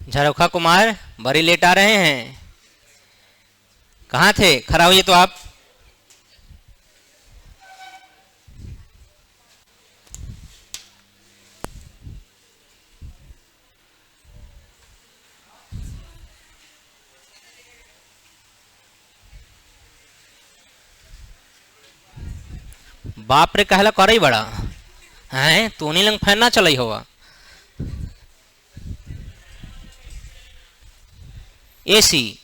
झरोखा कुमार बड़ी लेट आ रहे हैं, कहाँ थे? खड़ा होइए तो आप। बाप रे कहला करई बड़ा हैं, तो नहीं लंग फैन ना चलई होगा। एसी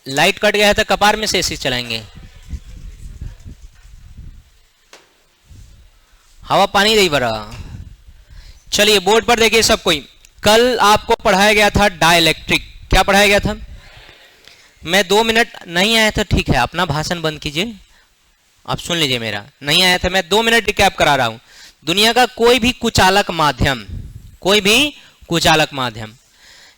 लाइट कट गया है तो कपार में से एसी चलाएंगे। हवा पानी दे बड़ा। चलिए बोर्ड पर देखिए सब कोई, कल आपको पढ़ाया गया था डाइलेक्ट्रिक। क्या पढ़ाया गया था? मैं 2 मिनट नहीं आया था, ठीक है अपना भाषण बंद कीजिए, आप सुन लीजिए मेरा। नहीं आया था, मैं 2 मिनट रिकैप करा रहा हूं। दुनिया का कोई भी कुचालक माध्यम, कोई भी कुचालक माध्यम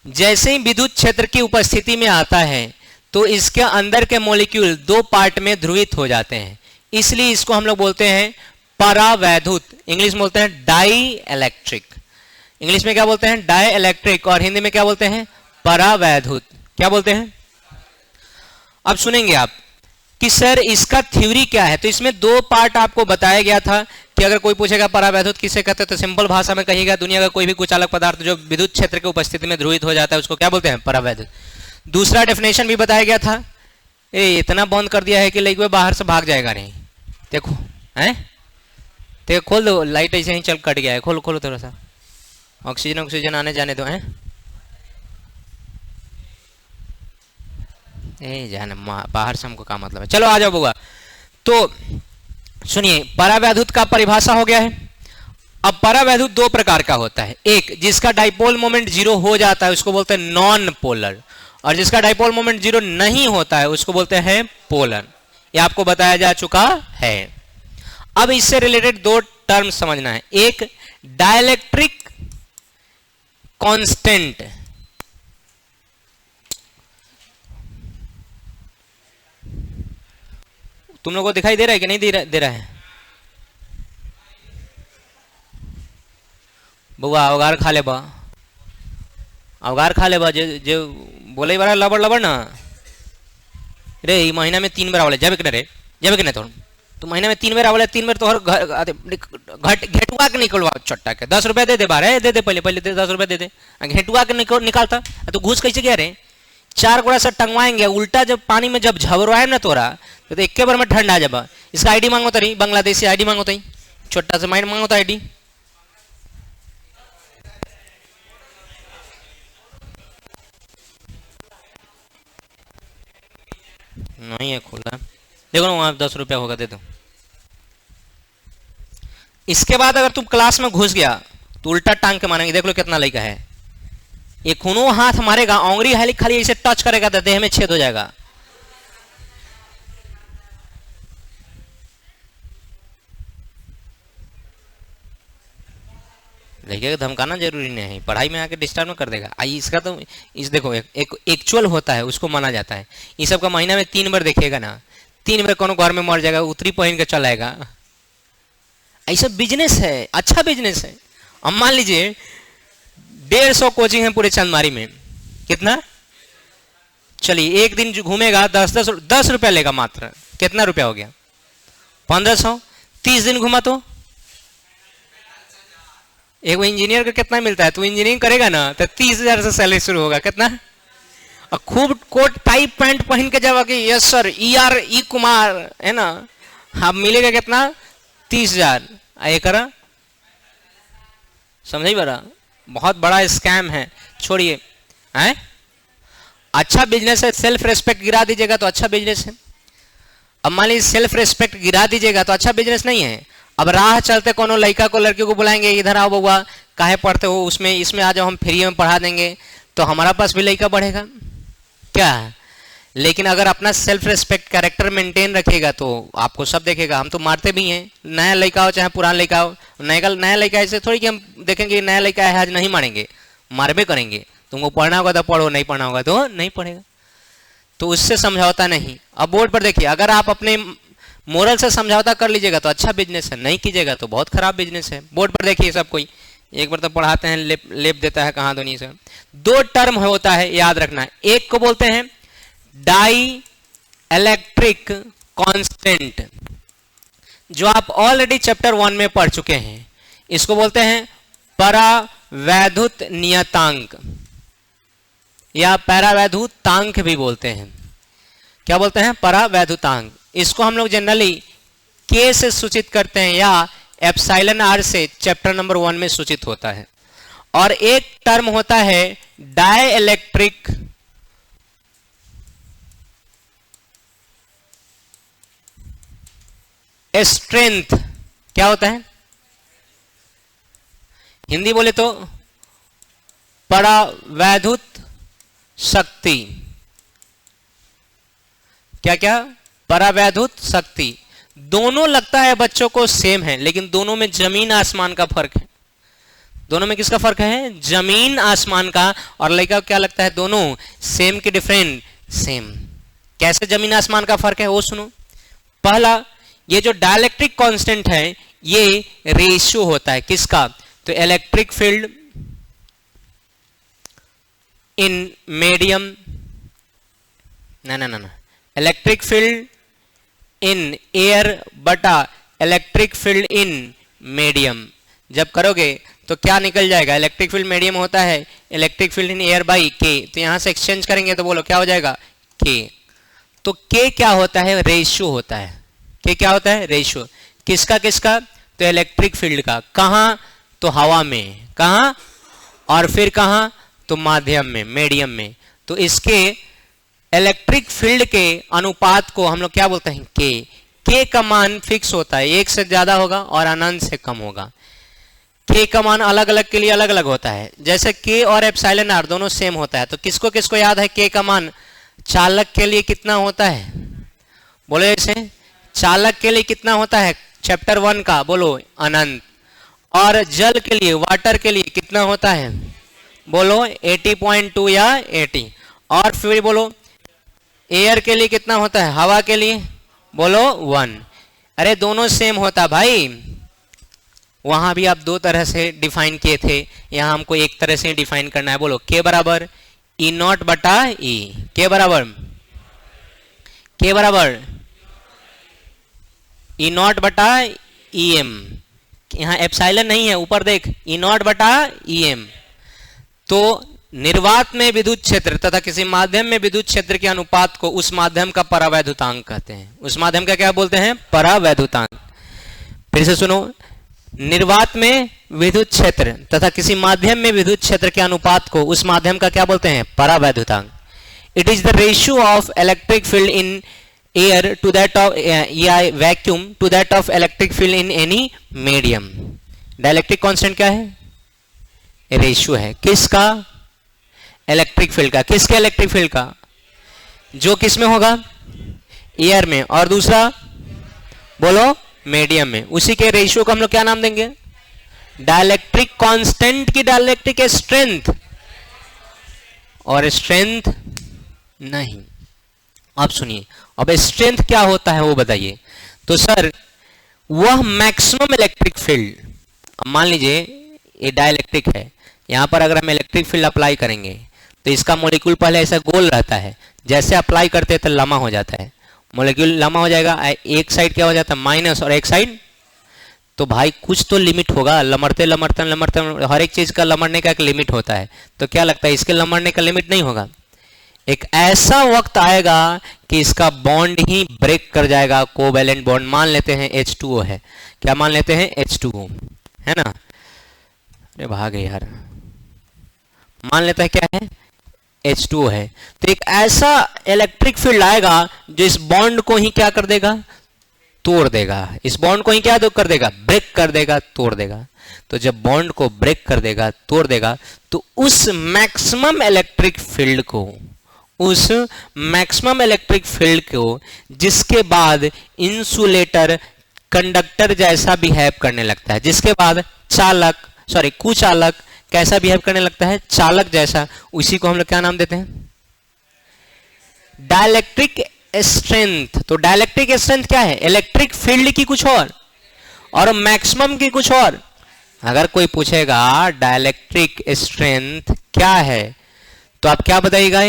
जैसे ही विद्युत क्षेत्र की उपस्थिति में आता है तो इसके अंदर के मॉलिक्यूल 2 पार्ट में ध्रुवित हो जाते हैं, इसलिए इसको हम लोग बोलते हैं परावैद्युत। इंग्लिश में बोलते हैं डाई इलेक्ट्रिक। इंग्लिश में क्या बोलते हैं? Dielectric. और हिंदी में क्या बोलते हैं? परावैद्युत। क्या बोलते हैं? अब सुनेंगे आप कि सर इसका थ्योरी क्या है। तो इसमें 2 पार्ट आपको बताया गया था कि अगर कोई पूछेगा परावैद्युत किसे कहते हैं तो सिंपल भाषा में कहिएगा दुनिया का कोई भी कुचालक पदार्थ जो विद्युत क्षेत्र की उपस्थिति में ध्रुवित हो जाता है उसको क्या बोलते हैं? परावैद्युत। दूसरा डेफिनेशन भी बताया गया था। इतना बंद कर दिया है कि लड़के बाहर से भाग जाएगा नहीं। देखो हैं, देखो खोल दो, लाइट ऐसे ही चल कट गया है, खोलो खोलो थोड़ा सा, ऑक्सीजन ऑक्सीजन आने जाने दो हैं। जाने बाहर से हमको क्या मतलब है। चलो आ जाओ बुआ। तो सुनिए परावैद्युत का परिभाषा हो गया है। अब परावैद्युत 2 प्रकार का होता है, एक जिसका डाइपोल मोमेंट 0 हो जाता है उसको बोलते हैं नॉन पोलर, और जिसका डाइपोल मोमेंट 0 नहीं होता है उसको बोलते हैं पोलर। ये आपको बताया जा चुका है। अब इससे रिलेटेड 2 टर्म समझना है, एक डाइलेक्ट्रिक कांस्टेंट, तुम लोगों को दिखाई दे रहा है कि नहीं दे रहा है? बुआ अवगार खा ले बा, अवगार खा ले बा, जे बोले बारा लबड़ लबड़ ना रे। ई महीना में 3 बार आवले, जाबे कि रे, जाबे कि नहीं? तो महीना में 3 बार आवले, 3 बार तोहर घेटुआ के निकलवा चट्टा के 10 रुपया दे दे बारे, दे दे पहले दे 10 रुपया दे दे, घेटुआ के निकालता। तो घूस कैसे गया रे? 4 गोड़ा से टंगवाएंगे, उल्टा जब पानी में जब झबरवाए ना तोरा तो एक बार में ठंडा जब। इसका आईडी मांगो तरी, बांग्लादेशी आईडी मांगो तई, छोटा सा माइंड मांगो आईडी। नहीं है खोला, देखो ना वहां 10 रुपया होगा, दे दो। इसके बाद अगर तुम क्लास में घुस गया तो उल्टा टांग के मारेंगे, देख लो कितना लड़का है। ये खूनो हाथ मारेगा, औंगली हाली खाली इसे टच करेगा तो देह में छेद हो जाएगा। देखिए धमकाना जरूरी नहीं है, पढ़ाई में आके डिस्टर्ब कर देगा। आई इसका तो इस देखो एक एक्चुअल होता है उसको माना जाता है। ये सब का महीना में 3 बार देखेगा ना, 3 बार कोनो घर में मर जाएगा, उतरी पहन के चलाएगा। ऐसा बिजनेस है, अच्छा बिजनेस है। अब मान लीजिए 150 कोचिंग है पूरे चंदमारी में, कितना? चलिए एक दिन जो घूमेगा 10 रुपया लेगा मात्र, कितना रुपया हो गया? 1500। 30 दिन घुमा तो एक इंजीनियर का कितना मिलता है? तो इंजीनियरिंग करेगा ना तो 30,000 से सैलरी शुरू होगा, कितना? और खूब कोट टाई पैंट पहन के जाओगे, यस सर ई कुमार है ना, अब मिलेगा कितना? 30,000। ये करा समझ बरा, बहुत बड़ा स्कैम है, छोड़िए हैं। अच्छा बिजनेस है, सेल्फ रेस्पेक्ट गिरा दीजिएगा तो अच्छा बिजनेस है। अब मान लीजिए सेल्फ रेस्पेक्ट गिरा दीजिएगा तो अच्छा बिजनेस नहीं है। अब राह चलते कोनो लड़का को लड़की को बुलाएंगे, इधर आओ बउआ, काहे पढ़ते हो, उसमें इसमें आ जाओ, हम फ्री में पढ़ा देंगे, तो हमारा पास भी लड़का बढ़ेगा क्या? लेकिन अगर अपना सेल्फ रेस्पेक्ट कैरेक्टर मेंटेन रखेगा तो आपको सब देखेगा। हम तो मारते भी हैं, नया लड़का हो चाहे पुराना लड़का हो। नया लड़का ऐसे थोड़ी कि हम देखेंगे नया लड़का है आज नहीं मारेंगे, मारबे करेंगे। तुमको पढ़ना होगा तो पढ़ो, नहीं पढ़ना होगा तो नहीं पढ़ेगा। तो उससे समझौता नहीं। अब बोर्ड पर देखिए, अगर आप अपने मोरल से समझौता कर लीजिएगा तो अच्छा बिजनेस है, नहीं कीजिएगा तो बहुत खराब बिजनेस है। बोर्ड पर देखिए सब कोई, एक बार तो पढ़ाते हैं लेप देता है कहां दुनिया से। दो टर्म होता है याद रखना, एक को बोलते हैं डाई इलेक्ट्रिक कांस्टेंट, जो आप ऑलरेडी चैप्टर 1 में पढ़ चुके हैं, इसको बोलते हैं परावैद्युत नियतांक या परावैद्युतांक भी बोलते हैं। क्या बोलते हैं? परावैद्युतांक। इसको हम लोग जनरली के से सूचित करते हैं या एप्सिलॉन आर से चैप्टर नंबर 1 में सूचित होता है। और एक टर्म होता है डाइइलेक्ट्रिक स्ट्रेंथ। क्या होता है? हिंदी बोले तो परावैद्युत शक्ति। क्या क्या? परावैद्युत शक्ति। दोनों लगता है बच्चों को सेम है, लेकिन दोनों में जमीन आसमान का फर्क है। दोनों में किसका फर्क है? जमीन आसमान का। और लड़का को क्या लगता है? दोनों सेम के डिफरेंट सेम। कैसे जमीन आसमान का फर्क है वो सुनो। पहला, ये जो डाइलेक्ट्रिक कांस्टेंट है ये रेशियो होता है किसका? तो इलेक्ट्रिक फील्ड इन मीडियम, ना इलेक्ट्रिक फील्ड इन एयर बटा इलेक्ट्रिक फील्ड इन मीडियम। जब करोगे तो क्या निकल जाएगा? इलेक्ट्रिक फील्ड मीडियम होता है electric field in air by के, तो यहां से एक्सचेंज करेंगे तो बोलो क्या हो जाएगा? के। तो के क्या होता है? रेशियो होता है। के क्या होता है? रेशियो। किसका किसका? तो इलेक्ट्रिक फील्ड का। कहां? तो हवा में। कहां? और फिर कहां? तो माध्यम में, मीडियम में। तो इसके इलेक्ट्रिक फील्ड के अनुपात को हम लोग क्या बोलते हैं? के। के का मान फिक्स होता है, एक से ज्यादा होगा और अनंत से कम होगा। के का मान अलग अलग के लिए अलग अलग होता है। जैसे के और एप्सिलॉन आर दोनों सेम होता है, तो किसको किसको याद है के का मान? चालक के लिए कितना होता है? बोलो ऐसे, चालक के लिए कितना होता है चैप्टर 1 का? बोलो अनंत। और जल के लिए, वाटर के लिए कितना होता है? बोलो 80.2 या 80। और फिर बोलो एयर के लिए कितना होता है? हवा के लिए बोलो 1। अरे दोनों सेम होता भाई। वहां भी आप दो तरह से डिफाइन किए थे, यहां हमको एक तरह से डिफाइन करना है। बोलो के बराबर ई नॉट बटा ई। के बराबर ई नॉट बटा ई एम। यहां एप्सिलॉन नहीं है, ऊपर देख, ई नॉट बटा ई एम। तो निर्वात में विद्युत क्षेत्र तथा किसी माध्यम में विद्युत क्षेत्र के अनुपात को उस माध्यम का परावैद्युतांक कहते हैं। उस माध्यम का क्या बोलते हैं? परावैद्युतांक। फिर से सुनो, निर्वात में विद्युत क्षेत्र तथा किसी माध्यम में विद्युत क्षेत्र के अनुपात को उस माध्यम का क्या बोलते हैं? परावैद्युतांक। It is the ratio of electric field in air to that of या vacuum to that of electric field in any medium. Dielectric constant क्या है? रेशियो है। किसका? इलेक्ट्रिक फील्ड का। किसके इलेक्ट्रिक फील्ड का? जो किस में होगा? एयर में। और दूसरा बोलो मीडियम में। उसी के रेशियो को हम लोग क्या नाम देंगे? डाइलेक्ट्रिक कांस्टेंट की डाइलेक्ट्रिक स्ट्रेंथ। और स्ट्रेंथ नहीं। अब सुनिए, अब स्ट्रेंथ क्या होता है वो बताइए। तो सर वह मैक्सिमम इलेक्ट्रिक फील्ड, मान लीजिए ये डाइलेक्ट्रिक है, यहां पर अगर हम इलेक्ट्रिक फील्ड अप्लाई करेंगे तो इसका मॉलिक्यूल पहले ऐसा गोल रहता है, जैसे अप्लाई करते हैं तो लम्बा हो जाता है। मॉलिक्यूल लम्बा हो जाएगा, एक साइड क्या हो जाता है? माइनस, और एक साइड। तो भाई कुछ तो लिमिट होगा। लमड़ते लमड़ते लमड़ते, हर एक चीज का लमड़ने का एक लिमिट होता है। तो क्या लगता है इसके लमड़ने का लिमिट नहीं होगा? एक ऐसा वक्त आएगा कि इसका बॉन्ड ही ब्रेक कर जाएगा। कोवैलेंट बॉन्ड मान लेते हैं H2O है। क्या मान लेते हैं? H2O है ना। अरे भागे यार, मान लेते हैं क्या है? H2O है। तो एक ऐसा इलेक्ट्रिक फील्ड आएगा जो इस बॉन्ड को ही क्या कर देगा? तोड़ देगा। इस बॉन्ड को ही क्या कर देगा? ब्रेक कर देगा, तोड़ देगा। तो जब बॉन्ड को ब्रेक कर देगा, तोड़ देगा, तो उस मैक्सिमम इलेक्ट्रिक फील्ड को, जिसके बाद इंसुलेटर कंडक्टर जैसा बिहेव करने लगता है, जिसके बाद कुचालक कैसा बिहेव करने लगता है? चालक जैसा। उसी को हम लोग क्या नाम देते हैं? Dielectric strength. तो डाइलेक्ट्रिक स्ट्रेंथ क्या है? इलेक्ट्रिक फील्ड की कुछ और मैक्सिमम की कुछ और। अगर कोई पूछेगा डाइलेक्ट्रिक स्ट्रेंथ क्या है, तो आप क्या बताइएगा?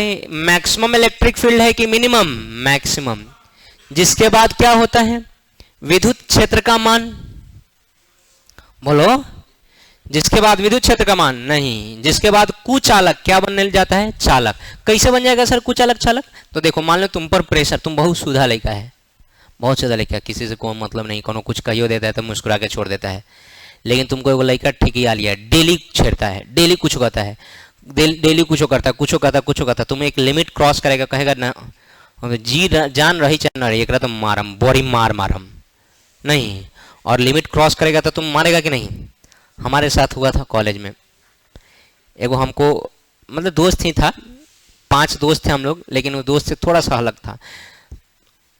मैक्सिमम इलेक्ट्रिक फील्ड है कि मिनिमम? मैक्सिमम। जिसके बाद क्या होता है? विद्युत क्षेत्र का मान। बोलो, जिसके बाद विद्युत क्षेत्र का मान नहीं, जिसके बाद कुचालक क्या बनने जाता है? चालक। कैसे बन जाएगा सर कुचालक चालक? तो देखो, मान लो तुम पर प्रेशर, तुम बहुत सुधा लड़का है, बहुत सीधा लड़का, किसी से कोई मतलब नहीं, कोनो कुछ कहियो देता है तो मुस्कुरा के छोड़ देता है, लेकिन तुमको एगो लड़का ठिकिया लिया, डेली छेड़ता है, डेली कुछ कहता है, डेली कुछ करता है, कुछ कहता है, कुछ कहता है, तुम एक लिमिट क्रॉस करेगा, कहेगा ना जी जान रही चल रही एक तो मारम बड़ी मारम नहीं, और लिमिट क्रॉस करेगा तो तुम मारेगा कि नहीं? हमारे साथ हुआ था कॉलेज में, एगो हमको मतलब दोस्त ही था, 5 दोस्त थे हम लोग, लेकिन वो दोस्त से थोड़ा सा अलग था,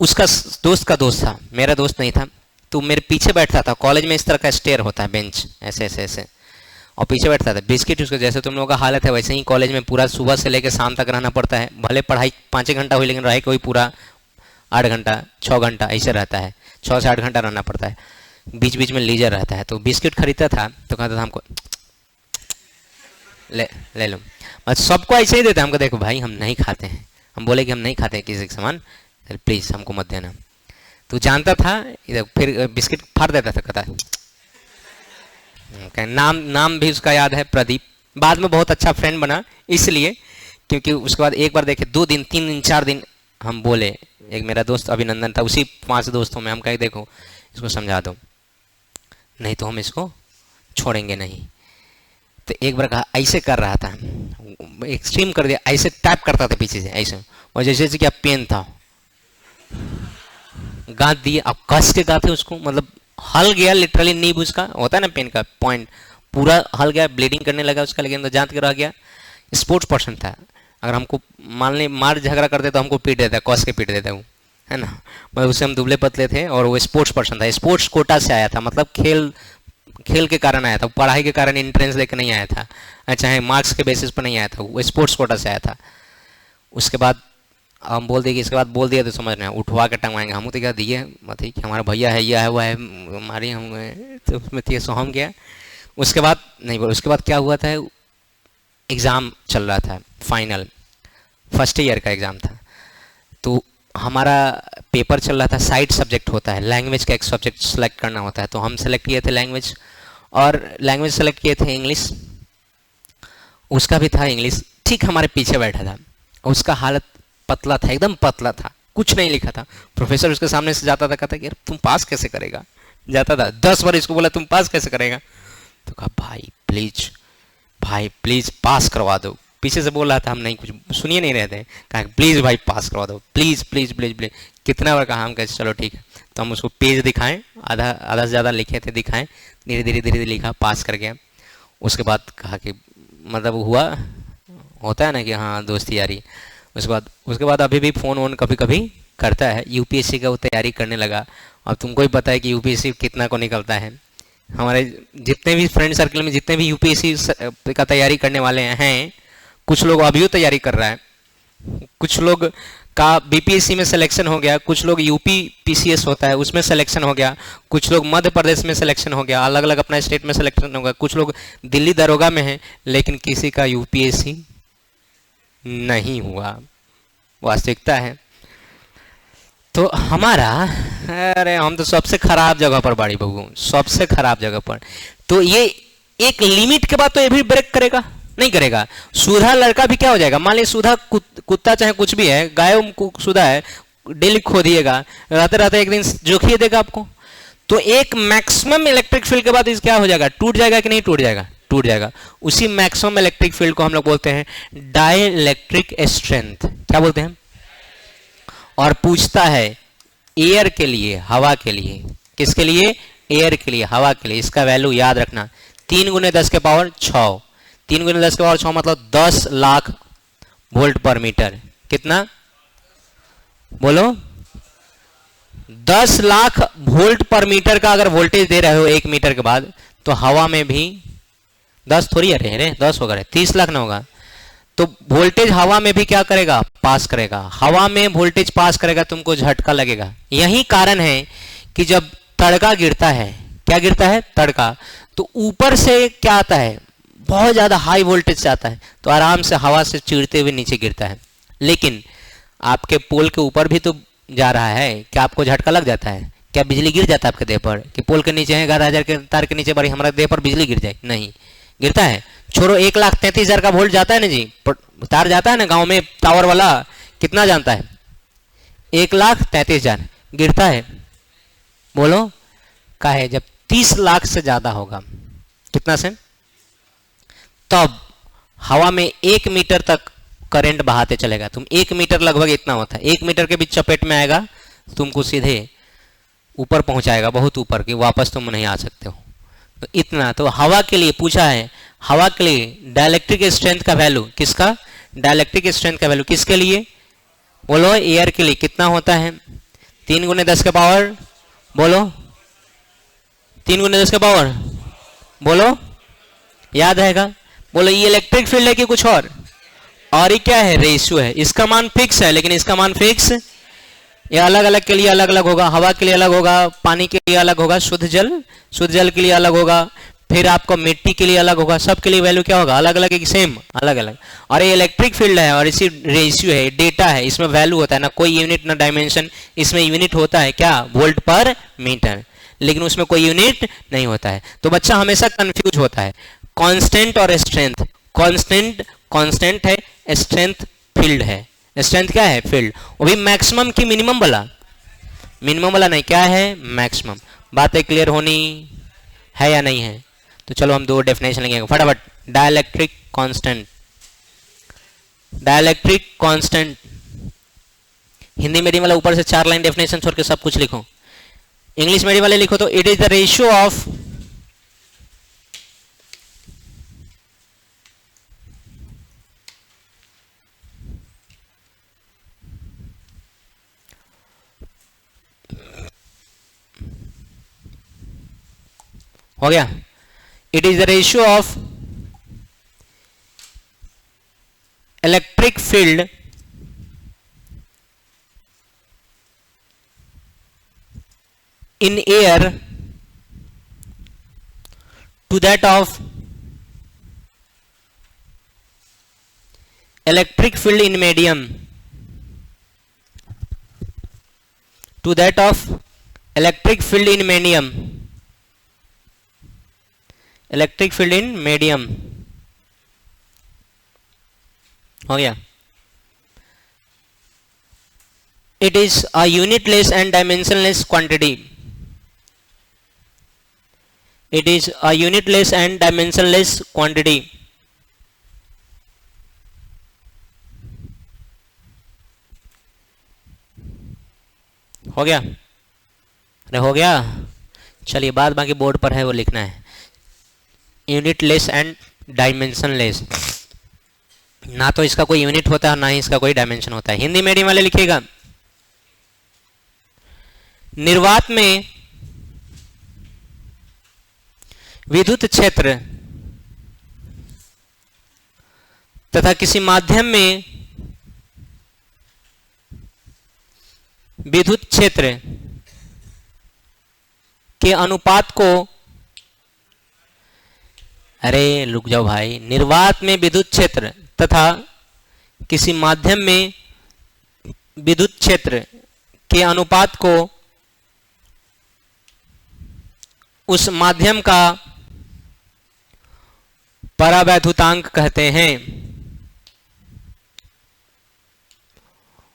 उसका दोस्त का दोस्त था, मेरा दोस्त नहीं था, तो मेरे पीछे बैठता था। कॉलेज में इस तरह का स्टेयर होता है, बेंच ऐसे ऐसे ऐसे, और पीछे बैठता था। बिस्किट उसको जैसे तुम लोगों का हालत है वैसे ही कॉलेज में पूरा सुबह से लेकर शाम तक रहना पड़ता है, भले पढ़ाई 5 घंटा हुई लेकिन रहे कोई पूरा 8 घंटा 6 घंटा ऐसे रहता है, 6 से 8 घंटा रहना पड़ता है, बीच बीच में लीजर रहता है। तो बिस्किट खरीदता था तो कहता था हमको ले लो, बस सबको ऐसे ही देता है। हमको देखो भाई हम नहीं खाते हैं, हम बोले कि हम नहीं खाते हैं किसी का सामान, प्लीज़ हमको मत देना। तो जानता था, इधर फिर बिस्किट फाड़ देता था, कहता नाम भी उसका याद है, प्रदीप। बाद में बहुत अच्छा फ्रेंड बना, इसलिए क्योंकि उसके बाद एक बार देखे 2 दिन 3 दिन 4 दिन हम बोले, एक मेरा दोस्त अभिनंदन था, उसी 5 दोस्तों में हम कहे देखो इसको समझा दो, नहीं तो हम इसको छोड़ेंगे नहीं। तो एक बार कहा, ऐसे कर रहा था, एक्सट्रीम कर दिया, ऐसे टैप करता था पीछे से ऐसे, और जैसे कि पेन था गांठ दिए, अब कस के गाते उसको, मतलब हल गया लिटरली, नींब उसका होता है ना पेन का पॉइंट, पूरा हल गया, ब्लीडिंग करने लगा उसका, लेकिन तो जांच के रह गया। स्पोर्ट्स पर्सन था, अगर हमको मान ले मार झगड़ा करते तो हमको पीट देता, कस के पीट देता वो, है ना। मतलब उससे हम दुबले पतले थे, और वो स्पोर्ट्स पर्सन था, स्पोर्ट्स कोटा से आया था, मतलब खेल के कारण आया था, पढ़ाई के कारण एंट्रेंस लेके नहीं आया था, चाहे मार्क्स के बेसिस पर नहीं आया था, वो स्पोर्ट्स कोटा से आया था। उसके बाद हम बोल दिए कि इसके बाद बोल दिया तो समझ रहे हैं उठवा के टंगवाएंगे, हम तो क्या दिए मतलब कि हमारा भैया है, यह है वह है, हमारी हम तो उसमें थे, सो हम गया। उसके बाद नहीं बोल, उसके बाद क्या हुआ था, एग्ज़ाम चल रहा था, फाइनल फर्स्ट ईयर का एग्ज़ाम था, तो हमारा पेपर चल रहा था, साइड सब्जेक्ट होता है, लैंग्वेज का एक सब्जेक्ट सेलेक्ट करना होता है, तो हम सेलेक्ट किए थे लैंग्वेज, और लैंग्वेज सेलेक्ट किए थे इंग्लिश, उसका भी था इंग्लिश। ठीक हमारे पीछे बैठा था, उसका हालत पतला था, एकदम पतला था, कुछ नहीं लिखा था। प्रोफेसर उसके सामने से जाता था, कहता कि यार तुम पास कैसे करेगा, जाता था 10 बार इसको बोला तुम पास कैसे करेगा, तो कहा भाई प्लीज़ पास करवा दो। पीछे से बोल रहा था, हम नहीं कुछ सुनिए नहीं रहते, कहा प्लीज़ भाई पास करवा दो, प्लीज़ प्लीज़ प्लीज़ प्लीज़। कितना बार कहा, हम कहे चलो ठीक है। तो हम उसको पेज दिखाएं, आधा से ज़्यादा लिखे थे, दिखाएं, धीरे धीरे लिखा, पास कर गया। उसके बाद कहा कि मतलब हुआ, होता है ना कि हाँ दोस्ती यारी। उसके बाद अभी भी फ़ोन वोन कभी कभी करता है, यूपीएससी का वो तैयारी करने लगा। अब तुमको ही पता है कि यूपीएससी कितना को निकलता है, हमारे जितने भी फ्रेंड सर्कल में जितने भी यूपीएससी का तैयारी करने वाले हैं, कुछ लोग अभी भी तैयारी कर रहा है, कुछ लोग का बीपीएससी में सिलेक्शन हो गया, कुछ लोग यूपी पीसीएस होता है उसमें सिलेक्शन हो गया, कुछ लोग मध्य प्रदेश में सिलेक्शन हो गया, अलग अलग अपना स्टेट में सिलेक्शन हो गया, कुछ लोग दिल्ली दरोगा में हैं, लेकिन किसी का यूपीएससी नहीं हुआ, वास्तविकता है। तो हमारा, अरे हम तो सबसे खराब जगह पर बाड़ी बहू, सबसे खराब जगह पर। तो ये एक लिमिट के बाद तो ये भी ब्रेक करेगा नहीं करेगा। सुधा लड़का भी क्या हो जाएगा, मान लीजिए सुधा कुत्ता चाहे कुछ भी है, गाय सुधा है, डेली खो दिएगा, रहते रहते एक दिन जोखिए देगा आपको। तो एक मैक्सिमम इलेक्ट्रिक फील्ड के बाद इस क्या हो जाएगा, टूट जाएगा कि नहीं टूट जाएगा, टूट जाएगा। उसी मैक्सिमम इलेक्ट्रिक फील्ड को हम लोग बोलते हैं डाइलेक्ट्रिक स्ट्रेंथ, क्या बोलते हैं। और पूछता है एयर के लिए, हवा के लिए, किसके लिए, एयर के लिए, हवा के लिए। इसका वैल्यू याद रखना, 3 × 10 के पावर 6, 3 × 10 के पावर 6 मतलब 10 लाख वोल्ट पर मीटर। कितना बोलो, 10 लाख वोल्ट पर मीटर का अगर वोल्टेज दे रहे हो 1 मीटर के बाद, तो हवा में भी 10 थोड़ी अरे 10 होगा, 30 लाख ना होगा। तो वोल्टेज हवा में भी क्या करेगा, पास करेगा। हवा में वोल्टेज पास करेगा, तुमको झटका लगेगा। यही कारण है कि जब तड़का गिरता है, क्या गिरता है, तड़का, तो ऊपर से क्या आता है, बहुत ज़्यादा हाई वोल्टेज से आता है, तो आराम से हवा से चीरते हुए नीचे गिरता है। लेकिन आपके पोल के ऊपर भी तो जा रहा है, क्या आपको झटका लग जाता है? क्या बिजली गिर जाता है आपके देह पर? कि पोल के नीचे है 11,000 के तार के नीचे बड़ी हमारे देह पर बिजली गिर जाए? नहीं गिरता है। छोड़ो, 1,33,000 का वोल्ट जाता है ना जी, तार जाता है ना गांव में टावर वाला, कितना जानता है? 1,33,000 गिरता है। बोलो का है जब 30 लाख से ज्यादा होगा, कितना से, तब हवा में 1 मीटर तक करंट बहाते चलेगा। तुम 1 मीटर लगभग इतना होता है, 1 मीटर के बीच चपेट में आएगा, तुमको सीधे ऊपर पहुंचाएगा, बहुत ऊपर की, वापस तुम नहीं आ सकते हो। तो इतना तो हवा के लिए पूछा है। हवा के लिए डाइलेक्ट्रिक स्ट्रेंथ का वैल्यू किसका, डाइलेक्ट्रिक स्ट्रेंथ का वैल्यू किसके लिए? बोलो एयर के लिए कितना होता है? 3 × 10 के पावर, बोलो 3 × 10 के पावर, बोलो याद रहेगा। बोलो ये इलेक्ट्रिक फील्ड है कि कुछ और ये क्या है? रेशियो है। इसका मान फिक्स है, लेकिन इसका मान फिक्स, ये अलग अलग के लिए अलग अलग होगा। हवा के लिए अलग होगा, पानी के लिए अलग होगा, शुद्ध जल के लिए अलग होगा, फिर आपको मिट्टी के लिए अलग होगा, सब के लिए वैल्यू क्या होगा? अलग अलग, एक सेम अलग अलग। और ये इलेक्ट्रिक फील्ड है और इसी रेशियो है, डेटा है, इसमें वैल्यू होता है ना कोई यूनिट ना डायमेंशन। इसमें यूनिट होता है क्या? वोल्ट पर मीटर, लेकिन उसमें कोई यूनिट नहीं होता है। तो बच्चा हमेशा कंफ्यूज होता है कांस्टेंट और स्ट्रेंथ। कांस्टेंट है, स्ट्रेंथ फील्ड है। स्ट्रेंथ क्या है? फील्ड, वो भी मैक्सिमम की मिनिमम वाला, मिनिमम वाला नहीं, क्या है? मैक्सिमम। बातें क्लियर होनी है या नहीं है? तो चलो हम 2 डेफिनेशन लेंगे फटाफट। डाइलेक्ट्रिक कांस्टेंट, हिंदी मीडियम वाला ऊपर से 4 लाइन डेफिनेशन छोड़ के सब कुछ लिखो। इंग्लिश मीडियम वाले लिखो तो it is the ratio of हो गया, it is the ratio of electric field in air to that of electric field in medium, to that of electric field in medium, electric field in medium। हो गया। It is a unitless and dimensionless quantity, it is a unitless and dimensionless quantity। हो गया? अरे हो गया, चलिए बाद बाकी बोर्ड पर है वो लिखना है। यूनिटलेस एंड डायमेंशनलेस, ना तो इसका कोई यूनिट होता है ना ही इसका कोई डायमेंशन होता है। हिंदी मीडियम वाले लिखिएगा, निर्वात में विद्युत क्षेत्र तथा किसी माध्यम में विद्युत क्षेत्र के अनुपात को, अरे रुक जाओ भाई, निर्वात में विद्युत क्षेत्र तथा किसी माध्यम में विद्युत क्षेत्र के अनुपात को उस माध्यम का परावैद्युतांक कहते हैं,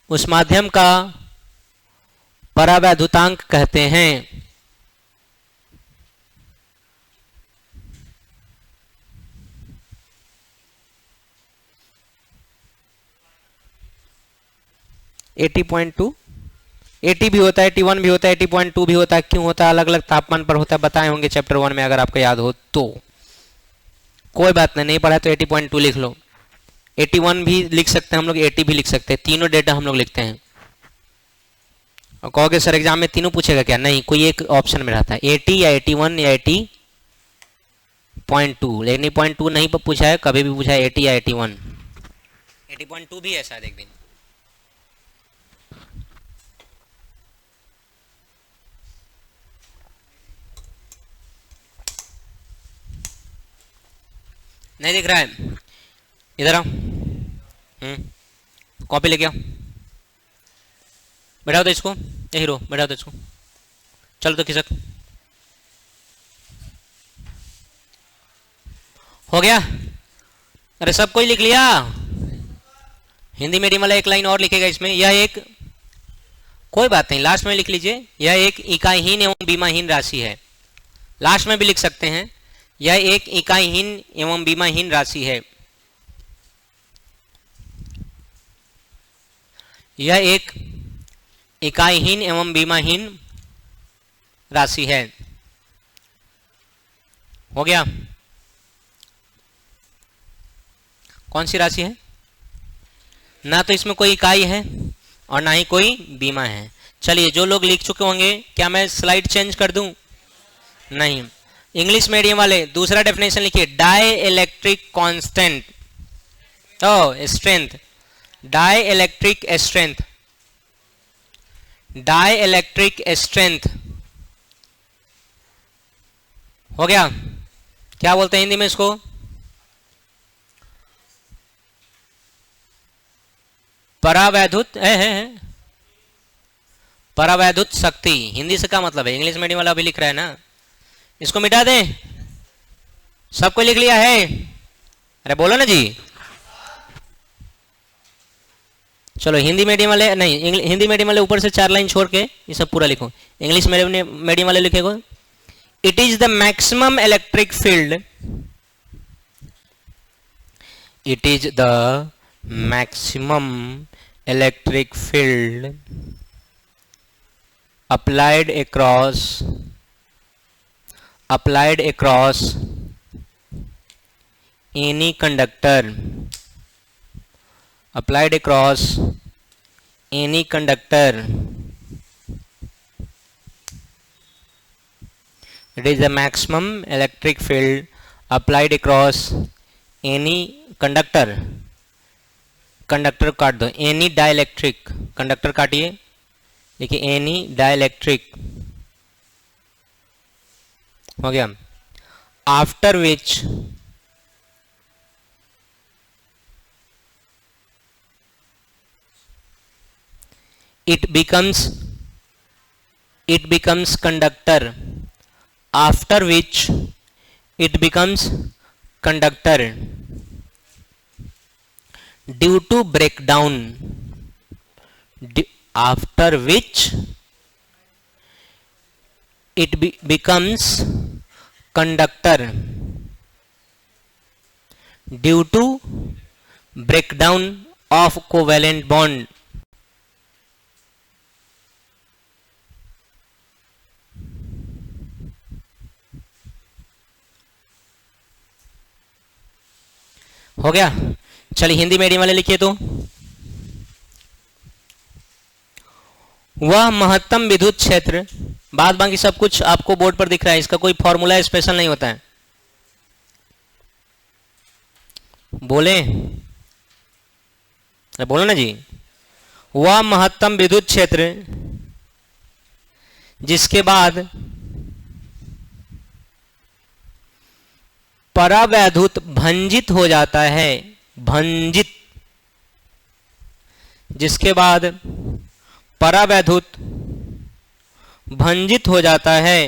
उस माध्यम का परावैद्युतांक कहते हैं। (80.2) 80 भी होता है, 81 भी होता है, 80.2 भी होता है। क्यों होता है? अलग अलग तापमान पर होता है, बताए होंगे चैप्टर 1 में, अगर आपको याद हो तो। कोई बात नहीं, नहीं पढ़ा तो 80.2 लिख लो। 81 भी लिख सकते हैं हम लोग, 80 भी लिख सकते हैं, तीनों डेटा हम लोग लिखते हैं। और कहोगे सर एग्जाम में तीनों पूछेगा क्या? नहीं, कोई एक ऑप्शन में रहता है, 80 या 81 या 80.2। लेकिन 80.2 नहीं पूछा है, कभी भी पूछा है 80 या 81। 80.2 भी है शायद एक दिन। नहीं दिख रहा है? इधर आओ, कॉपी लेके आओ, बैठाओ तो इसको, ये हीरो बैठाओ तो इसको, चलो तो खिसक। हो गया? अरे सब कोई लिख लिया? हिंदी मीडियम वाला एक लाइन और लिखेगा इसमें, यह एक, कोई बात नहीं लास्ट में लिख लीजिए, यह एक इकाईहीन एवं बीमाहीन राशि है। लास्ट में भी लिख सकते हैं, यह एक इकाईहीन एवं बीमाहीन राशि है। यह एक इकाईहीन एवं बीमाहीन राशि है। हो गया? कौन सी राशि है? ना तो इसमें कोई इकाई है और ना ही कोई बीमा है। चलिए, जो लोग लिख चुके होंगे, क्या मैं स्लाइड चेंज कर दूं? नहीं। इंग्लिश मीडियम वाले दूसरा डेफिनेशन लिखिए, dielectric constant, or strength, dielectric strength, dielectric strength. हो गया? क्या बोलते हैं हिंदी में इसको? परावैद्युत है, परावैद्युत शक्ति। हिंदी से क्या मतलब है? इंग्लिश मीडियम वाला अभी लिख रहा है ना, इसको मिटा दें। सबको लिख लिया है? अरे बोलो ना जी। चलो हिंदी मीडियम वाले नहीं, हिंदी मीडियम वाले ऊपर से 4 लाइन छोड़ के ये सब पूरा लिखो। इंग्लिश मीडियम वाले लिखेगा, it is the maximum electric field, it is the maximum electric field applied across any conductor, applied across any conductor. It is the maximum electric field applied across any conductor. Conductor काट दो, any dielectric, conductor काटिए, देखिए any dielectric. हो गया? After which it becomes conductor, after which it becomes conductor due to breakdown, after which it becomes conductor due to breakdown of covalent bond. हो गया? चलिए Hindi medium वाले लिखिए तो, वह महत्तम विद्युत क्षेत्र, बाद बाकी सब कुछ आपको बोर्ड पर दिख रहा है, इसका कोई फॉर्मूला स्पेशल नहीं होता है। बोले? बोलो ना जी। वह महत्तम विद्युत क्षेत्र जिसके बाद परावैद्युत भंजित हो जाता है, भंजित, जिसके बाद परावैद्युत भंजित हो जाता है,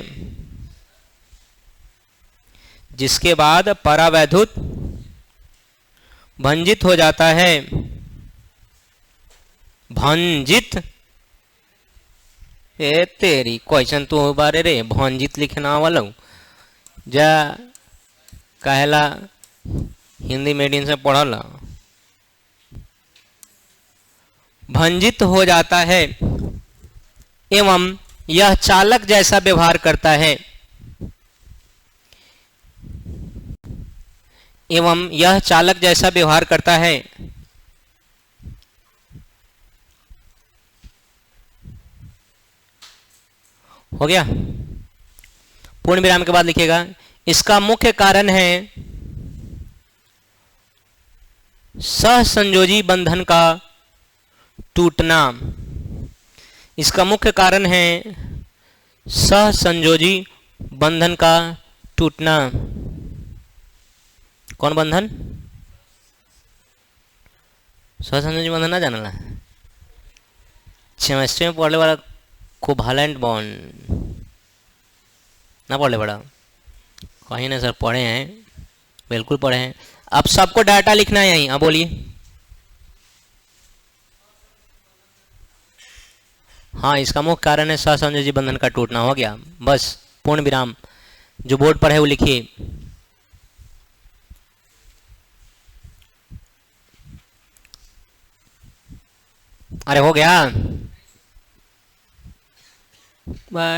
जिसके बाद परावैद्युत भंजित हो जाता है, भंजित, ए तेरी क्वेश्चन तो बारे रे, भंजित लिखना वाला जा कहला हिंदी मीडियम से पढ़ला। भंजित हो जाता है एवं यह चालक जैसा व्यवहार करता है, एवं यह चालक जैसा व्यवहार करता है। हो गया? पूर्ण विराम के बाद लिखिएगा, इसका मुख्य कारण है सहसंयोजी बंधन का टूटना। इसका मुख्य कारण है सहसंयोजी बंधन का टूटना। कौन बंधन? सहसंयोजी बंधन ना जानला? केमिस्ट्री में पढ़ने वाला कोवैलेंट बॉन्ड ना पढ़ले बड़ा? कहीं ना सर, पढ़े हैं, बिल्कुल पढ़े हैं। अब सबको डाटा लिखना है यहीं। अब बोलिए। हाँ, इसका मुख्य कारण है सहसंयोजी बंधन का टूटना। हो गया, बस पूर्ण विराम। जो बोर्ड पर है वो लिखिए। अरे हो गया।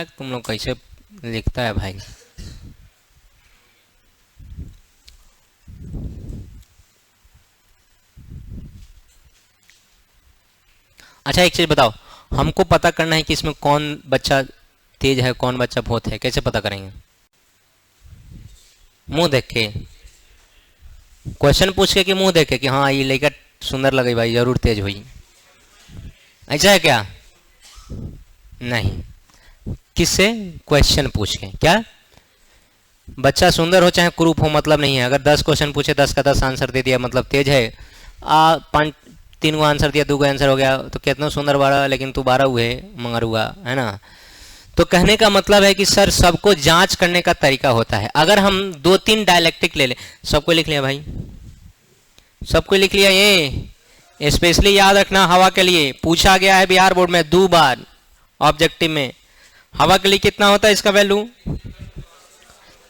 तुम लोग कैसे लिखता है भाई? अच्छा, एक चीज बताओ, हमको पता करना है कि इसमें कौन बच्चा तेज है, कौन बच्चा बहुत है। कैसे पता करेंगे? मुंह देख के, क्वेश्चन पूछ के कि मुंह देख के कि हाँ ये लड़का सुंदर लगे भाई, जरूर तेज हुई, ऐसा है क्या? नहीं। किससे? क्वेश्चन पूछ के। क्या बच्चा सुंदर हो चाहे कुरूप हो मतलब नहीं है। अगर 10 क्वेश्चन पूछे, 10 का 10 आंसर दे दिया मतलब तेज है। 3 गो आंसर दिया, 2 गो आंसर हो गया तो कितना सुंदर बाड़ा, लेकिन तू 12 हुए मंगर हुआ, है ना? तो कहने का मतलब है कि सर सबको जांच करने का तरीका होता है। अगर हम 2-3 डायलेक्ट्रिक ले लें, सबको लिख लिया भाई? सबको लिख लिया? ये स्पेशली याद रखना, हवा के लिए पूछा गया है बिहार बोर्ड में 2 बार ऑब्जेक्टिव में। हवा के लिए कितना होता है इसका वैल्यू?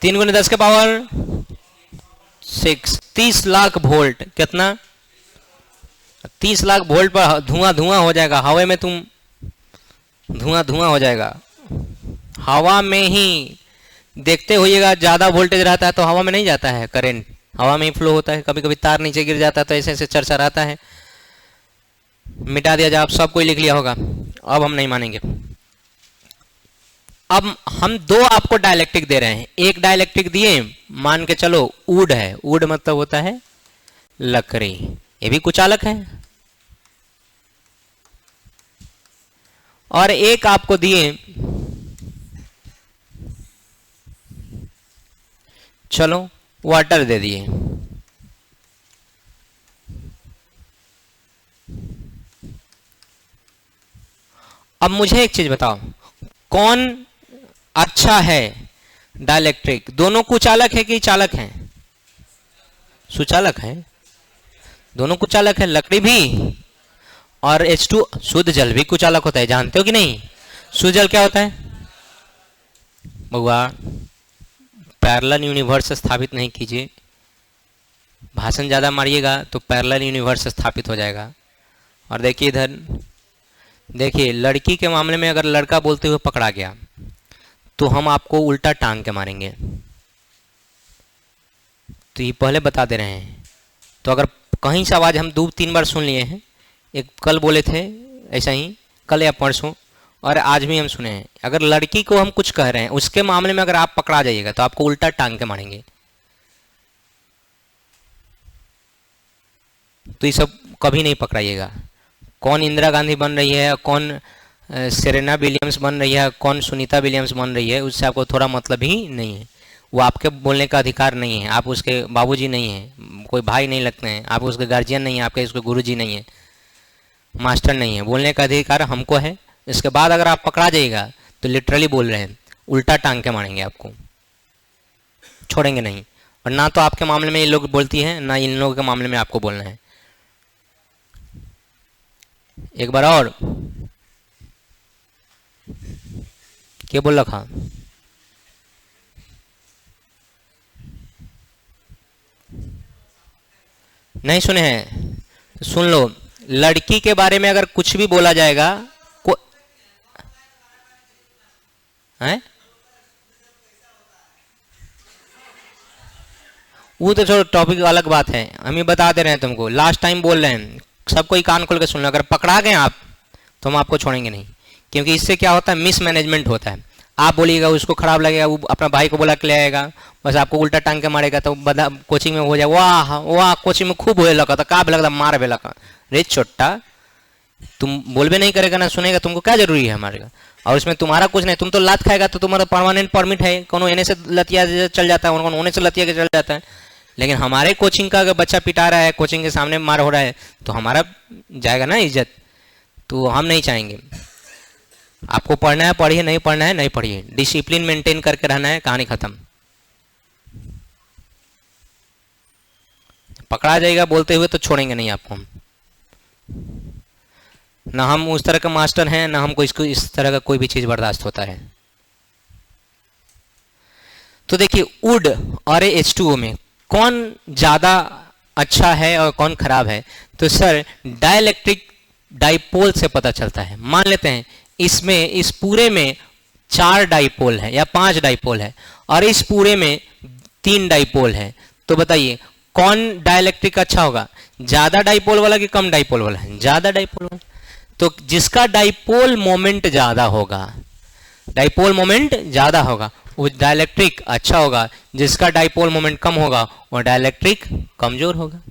3 × 10 के पावर 6, 30 लाख वोल्ट। कितना? 30 लाख वोल्ट पर धुआं धुआं हो जाएगा। हवा में तुम धुआं धुआं हो जाएगा। हवा में ही देखते होइएगा, ज्यादा वोल्टेज रहता है तो हवा में नहीं जाता है करंट, हवा में ही फ्लो होता है। कभी कभी तार नीचे गिर जाता है तो ऐसे ऐसे चर्चा रहता है। मिटा दिया जाए। आप सब कोई लिख लिया होगा। अब हम नहीं मानेंगे। अब हम 2 आपको डायलेक्ट्रिक दे रहे हैं। एक डायलेक्ट्रिक दिए, मान के चलो वुड है। वुड मतलब होता है लकड़ी, ये भी कुचालक है। और एक आपको दिए, चलो वाटर दे दिए। अब मुझे एक चीज बताओ, कौन अच्छा है डायलेक्ट्रिक? दोनों कुचालक है कि चालक है? सुचालक है। दोनों कुचालक है, लकड़ी भी और H2 शुद्ध जल भी कुचालक होता है। जानते हो कि नहीं? शुद्ध जल क्या होता है? बउआ, पैरेलल यूनिवर्स स्थापित नहीं कीजिए। भाषण ज्यादा मारिएगा तो पैरेलल यूनिवर्स स्थापित हो जाएगा। और देखिए इधर, देखिए लड़की के मामले में अगर लड़का बोलते हुए पकड़ा गया तो हम आपको उल्टा टांग के मारेंगे। तो ये पहले बता दे रहे हैं। तो अगर कहीं से आवाज़ हम 2-3 बार सुन लिए हैं, एक कल बोले थे ऐसा ही, कल या परसों, और आज भी हम सुने हैं। अगर लड़की को हम कुछ कह रहे हैं, उसके मामले में अगर आप पकड़ा जाइएगा तो आपको उल्टा टांग के मारेंगे। तो ये सब कभी नहीं पकड़ाइएगा। कौन इंदिरा गांधी बन रही है, कौन सेरेना विलियम्स बन रही है, कौन सुनीता विलियम्स बन रही है, उससे आपको थोड़ा मतलब ही नहीं है। वो आपके बोलने का अधिकार नहीं है। आप उसके बाबूजी नहीं हैं, कोई भाई नहीं लगते हैं, आप उसके गार्जियन नहीं हैं, आपके उसके गुरुजी नहीं है, मास्टर नहीं है। बोलने का अधिकार हमको है। इसके बाद अगर आप पकड़ा जाइएगा तो लिटरली बोल रहे हैं, उल्टा टांग के मारेंगे आपको, छोड़ेंगे नहीं। और ना तो आपके मामले में ये लोग बोलती हैं, ना इन लोगों के मामले में आपको बोलना है। एक बार और क्या बोल रखा? नहीं सुने हैं? सुन लो, लड़की के बारे में अगर कुछ भी बोला जाएगा है, वो तो छोड़ो, टॉपिक अलग बात है। हम ये बता दे रहे हैं तुमको, लास्ट टाइम बोल रहे हैं, सबको ही कान खोल के सुन लो। अगर पकड़ा गए आप तो हम आपको छोड़ेंगे नहीं, क्योंकि इससे क्या होता है, मिसमैनेजमेंट होता है। आप बोलिएगा, उसको खराब लगेगा, वो अपना भाई को बोला के ले आएगा, बस आपको उल्टा टांग के मारेगा। तो बदा कोचिंग में हो जाए, वाह वाह कोचिंग में खूब हुए लगा, तो का भी लगता मार भी लगा। रे छोटा, तुम बोलबे नहीं करेगा ना सुनेगा, तुमको क्या जरूरी है हमारे का? और इसमें तुम्हारा कुछ नहीं, तुम तो लात खाएगा तो तुम्हारा परमानेंट परमिट है। कोनो एने से लतिया चल जाता है, कोनो ओने से लतिया के चल जाता है। लेकिन हमारे कोचिंग का अगर बच्चा पिटा रहा है, कोचिंग के सामने मार हो रहा है, तो हमारा जाएगा ना इज्जत, तो हम नहीं चाहेंगे। आपको पढ़ना है पढ़िए, नहीं पढ़ना है नहीं पढ़िए, डिसिप्लिन मेंटेन करके रहना है, कहानी खत्म। पकड़ा जाएगा बोलते हुए तो छोड़ेंगे नहीं आपको हम। ना हम उस तरह का मास्टर हैं, ना हमको इसको इस तरह का कोई भी चीज बर्दाश्त होता है। तो देखिए वुड और H2O में कौन ज्यादा अच्छा है और कौन खराब है? तो सर डाइलेक्ट्रिक डाइपोल से पता चलता है। मान लेते हैं इसमें, इस पूरे में 4 डाइपोल है या 5 डाइपोल है और इस पूरे में 3 डाइपोल है, तो बताइए कौन डाइलेक्ट्रिक अच्छा होगा? ज्यादा डाइपोल वाला कि कम डाइपोल वाला? ज्यादा डाइपोल वाला। तो जिसका डाइपोल मोमेंट ज्यादा होगा, डाइपोल मोमेंट ज्यादा होगा, वो डाइलेक्ट्रिक अच्छा होगा। जिसका डाइपोल मोमेंट कम होगा वो डाइलेक्ट्रिक कमजोर होगा।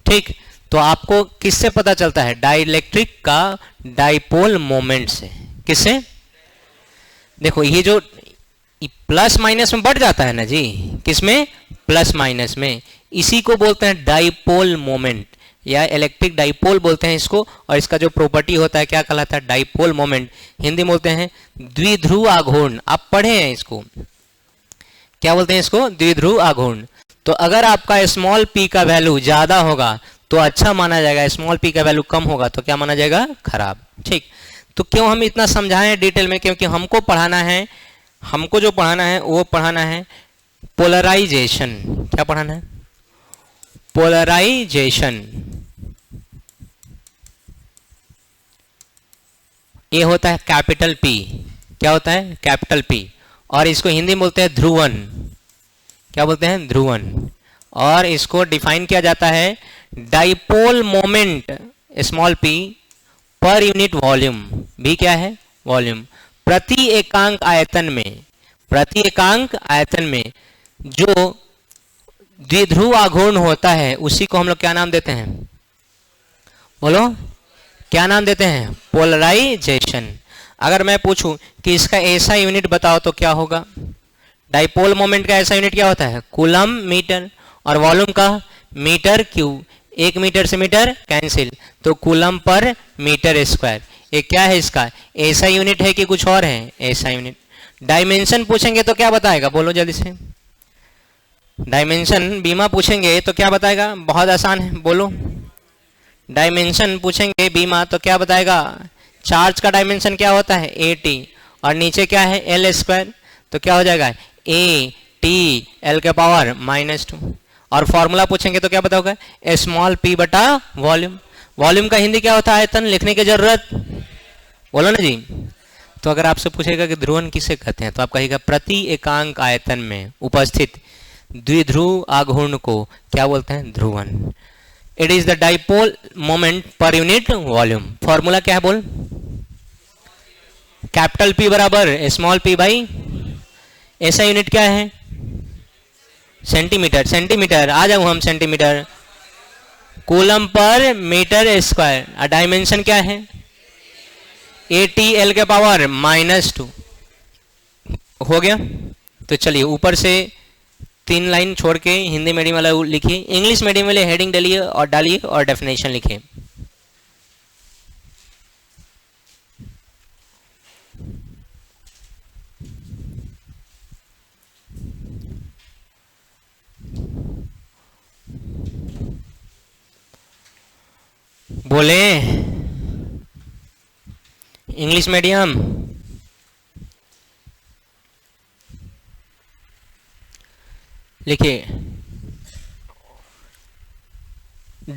ठीक, तो आपको किससे पता चलता है? डाइलेक्ट्रिक का डाइपोल मोमेंट से। किससे? देखो ये जो प्लस माइनस में बढ़ जाता है ना जी, किसमें? प्लस माइनस में। इसी को बोलते हैं डाइपोल मोमेंट या इलेक्ट्रिक डाइपोल बोलते हैं इसको। और इसका जो प्रॉपर्टी होता है क्या कहलाता है? Dipole moment. हिंदी में बोलते हैं द्विध्रुव आघूर्ण। आप पढ़े हैं इसको, क्या बोलते हैं इसको? द्विध्रुव आघूर्ण। तो अगर आपका स्मॉल p का वैल्यू ज्यादा होगा तो अच्छा माना जाएगा, स्मॉल p का वैल्यू कम होगा तो क्या माना जाएगा? खराब। ठीक, तो क्यों हम इतना समझाएं डिटेल में? क्योंकि हमको पढ़ाना है, हमको जो पढ़ाना है वो पढ़ाना है पोलराइजेशन। क्या पढ़ाना है? पोलराइजेशन। ये होता है कैपिटल P। क्या होता है? Capital P। और इसको हिंदी में बोलते हैं ध्रुवन। क्या बोलते हैं? ध्रुवन। और इसको डिफाइन किया जाता है डाइपोल मोमेंट स्मॉल p पर यूनिट वॉल्यूम। भी क्या है? वॉल्यूम। प्रति एकांक आयतन में, प्रति एकांक आयतन में जो द्विध्रुव आघूर्ण होता है उसी को हम लोग क्या नाम देते हैं? बोलो, क्या नाम देते हैं? पोलराइजेशन। अगर मैं पूछूं कि इसका ऐसा यूनिट बताओ तो क्या होगा? डाइपोल मोमेंट का ऐसा यूनिट क्या होता है? Coulomb metre. और वॉल्यूम का? Metre cube. 1 मीटर से मीटर कैंसिल, तो कूलम पर मीटर स्क्वायर। ये क्या है इसका? ऐसा यूनिट है कि कुछ और है? ऐसा यूनिट। डायमेंशन पूछेंगे तो क्या बताएगा? बोलो जल्दी से। डायमेंशन बीमा पूछेंगे तो क्या बताएगा? बहुत आसान है, बोलो। डायमेंशन पूछेंगे बीमा तो क्या बताएगा? चार्ज का डायमेंशन क्या होता है? AT। और नीचे क्या है? L square. तो क्या हो जाएगा? AT L के पावर -2। और फॉर्मूला पूछेंगे तो क्या बताओगे? स्मॉल p बटा वॉल्यूम। वॉल्यूम का हिंदी क्या होता है? आयतन। लिखने की जरूरत? बोलो ना जी। तो अगर आपसे पूछेगा कि ध्रुवन किसे कहते हैं तो आप कहिएगा प्रति एकांक आयतन में उपस्थित द्विध्रुव आघूर्ण को क्या बोलते हैं? ध्रुवन। It is the dipole moment per unit volume. Formula क्या है बोल? कैपिटल P बराबर स्मॉल p बाई, ऐसा यूनिट क्या है? सेंटीमीटर। सेंटीमीटर आ जाऊं हम, centimetre. Coulomb per metre square. Dimension क्या है? AT L के पावर -2। हो गया। तो चलिए ऊपर से 3 लाइन छोड़ के हिंदी मीडियम वाला लिखिए, इंग्लिश मीडियम वाले हेडिंग डालिए और डेफिनेशन लिखिए। बोले इंग्लिश मीडियम। लिखिए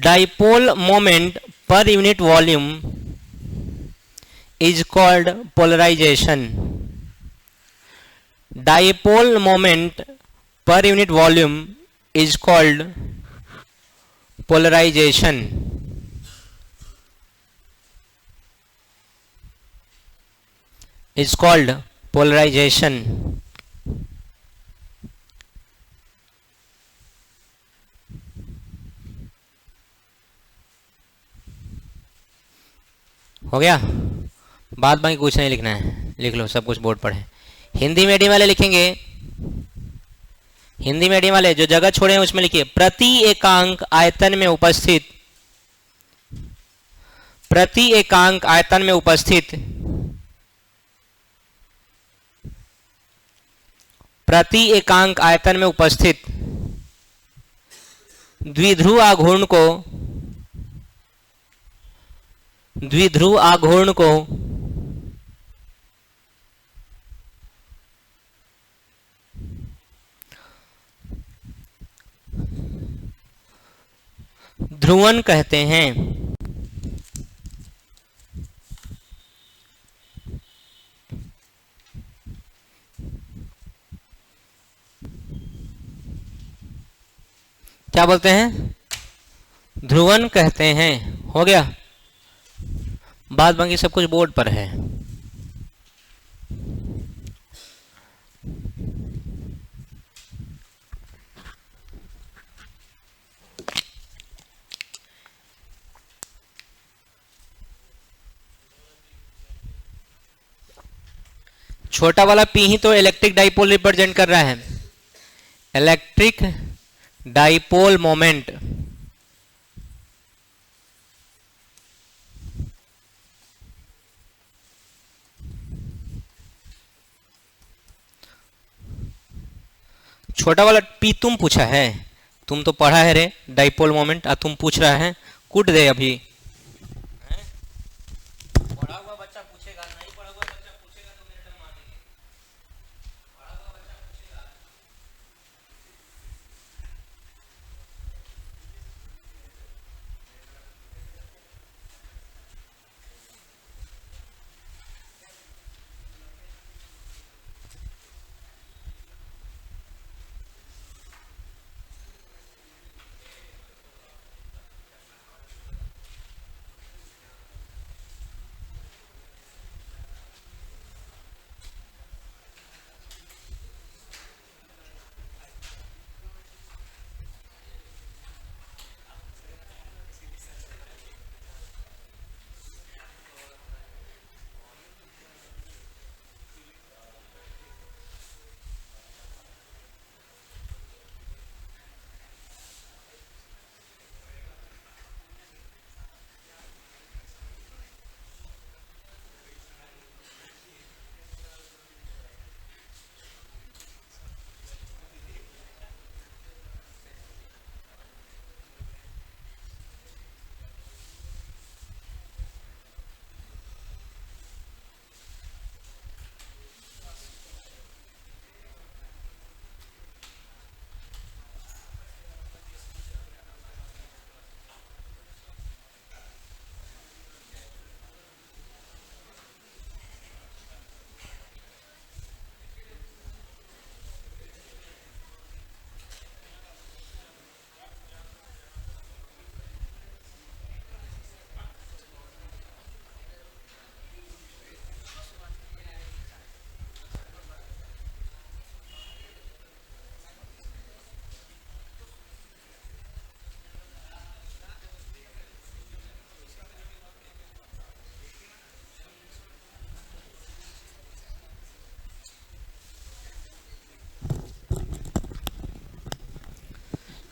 dipole moment per unit volume is called polarization. Dipole moment per unit volume is called polarization. Is called polarization. हो गया? बाद बाकी कुछ नहीं लिखना है, लिख लो सब कुछ बोर्ड पर है। हिंदी मीडियम वाले लिखेंगे हिंदी मीडियम वाले जो जगह छोड़े हैं उसमें लिखिए प्रति एकांक आयतन में उपस्थित, प्रति एकांक आयतन में उपस्थित, प्रति एकांक आयतन में उपस्थित द्विध्रुव आघूर्ण को, द्विध्रुव आघूर्ण को ध्रुवन कहते हैं। क्या बोलते हैं? ध्रुवन कहते हैं। हो गया, बाद बाकी सब कुछ बोर्ड पर है। छोटा वाला पी ही तो इलेक्ट्रिक डाइपोल रिप्रेजेंट कर रहा है, इलेक्ट्रिक डाइपोल मोमेंट। छोटा वाला पी तुम पूछा है, तुम तो पढ़ा है रे डाइपोल मोमेंट, और तुम पूछ रहा है कूट दे अभी। पढ़ा हुआ बच्चा पूछेगा, नहीं पढ़ा हुआ बच्चा पूछेगा तो मेरे डर मानेंगे। पढ़ा हुआ बच्चा पूछेगा।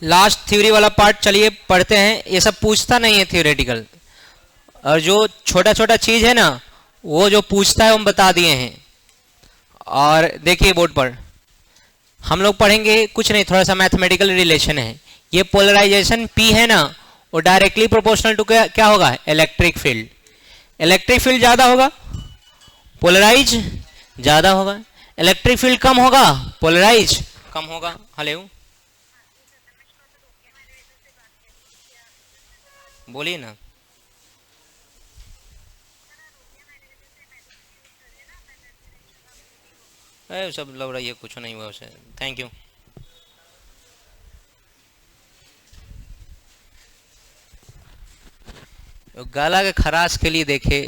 लास्ट थ्योरी वाला पार्ट चलिए पढ़ते हैं। ये सब पूछता नहीं है थियोरेटिकल, और जो छोटा छोटा चीज है ना वो जो पूछता है हम बता दिए हैं। और देखिए बोर्ड पर हम लोग पढ़ेंगे कुछ नहीं, थोड़ा सा मैथमेटिकल रिलेशन है। ये पोलराइजेशन P है ना, वो डायरेक्टली प्रोपोर्शनल टू क्या होगा? Electric field. इलेक्ट्रिक फील्ड ज्यादा होगा, पोलराइज ज्यादा होगा। इलेक्ट्रिक फील्ड कम होगा, पोलराइज कम होगा। हेलो, बोलिए ना। सब लग रही है, कुछ नहीं हुआ उसे। Thank you. गला के खराश के लिए देखे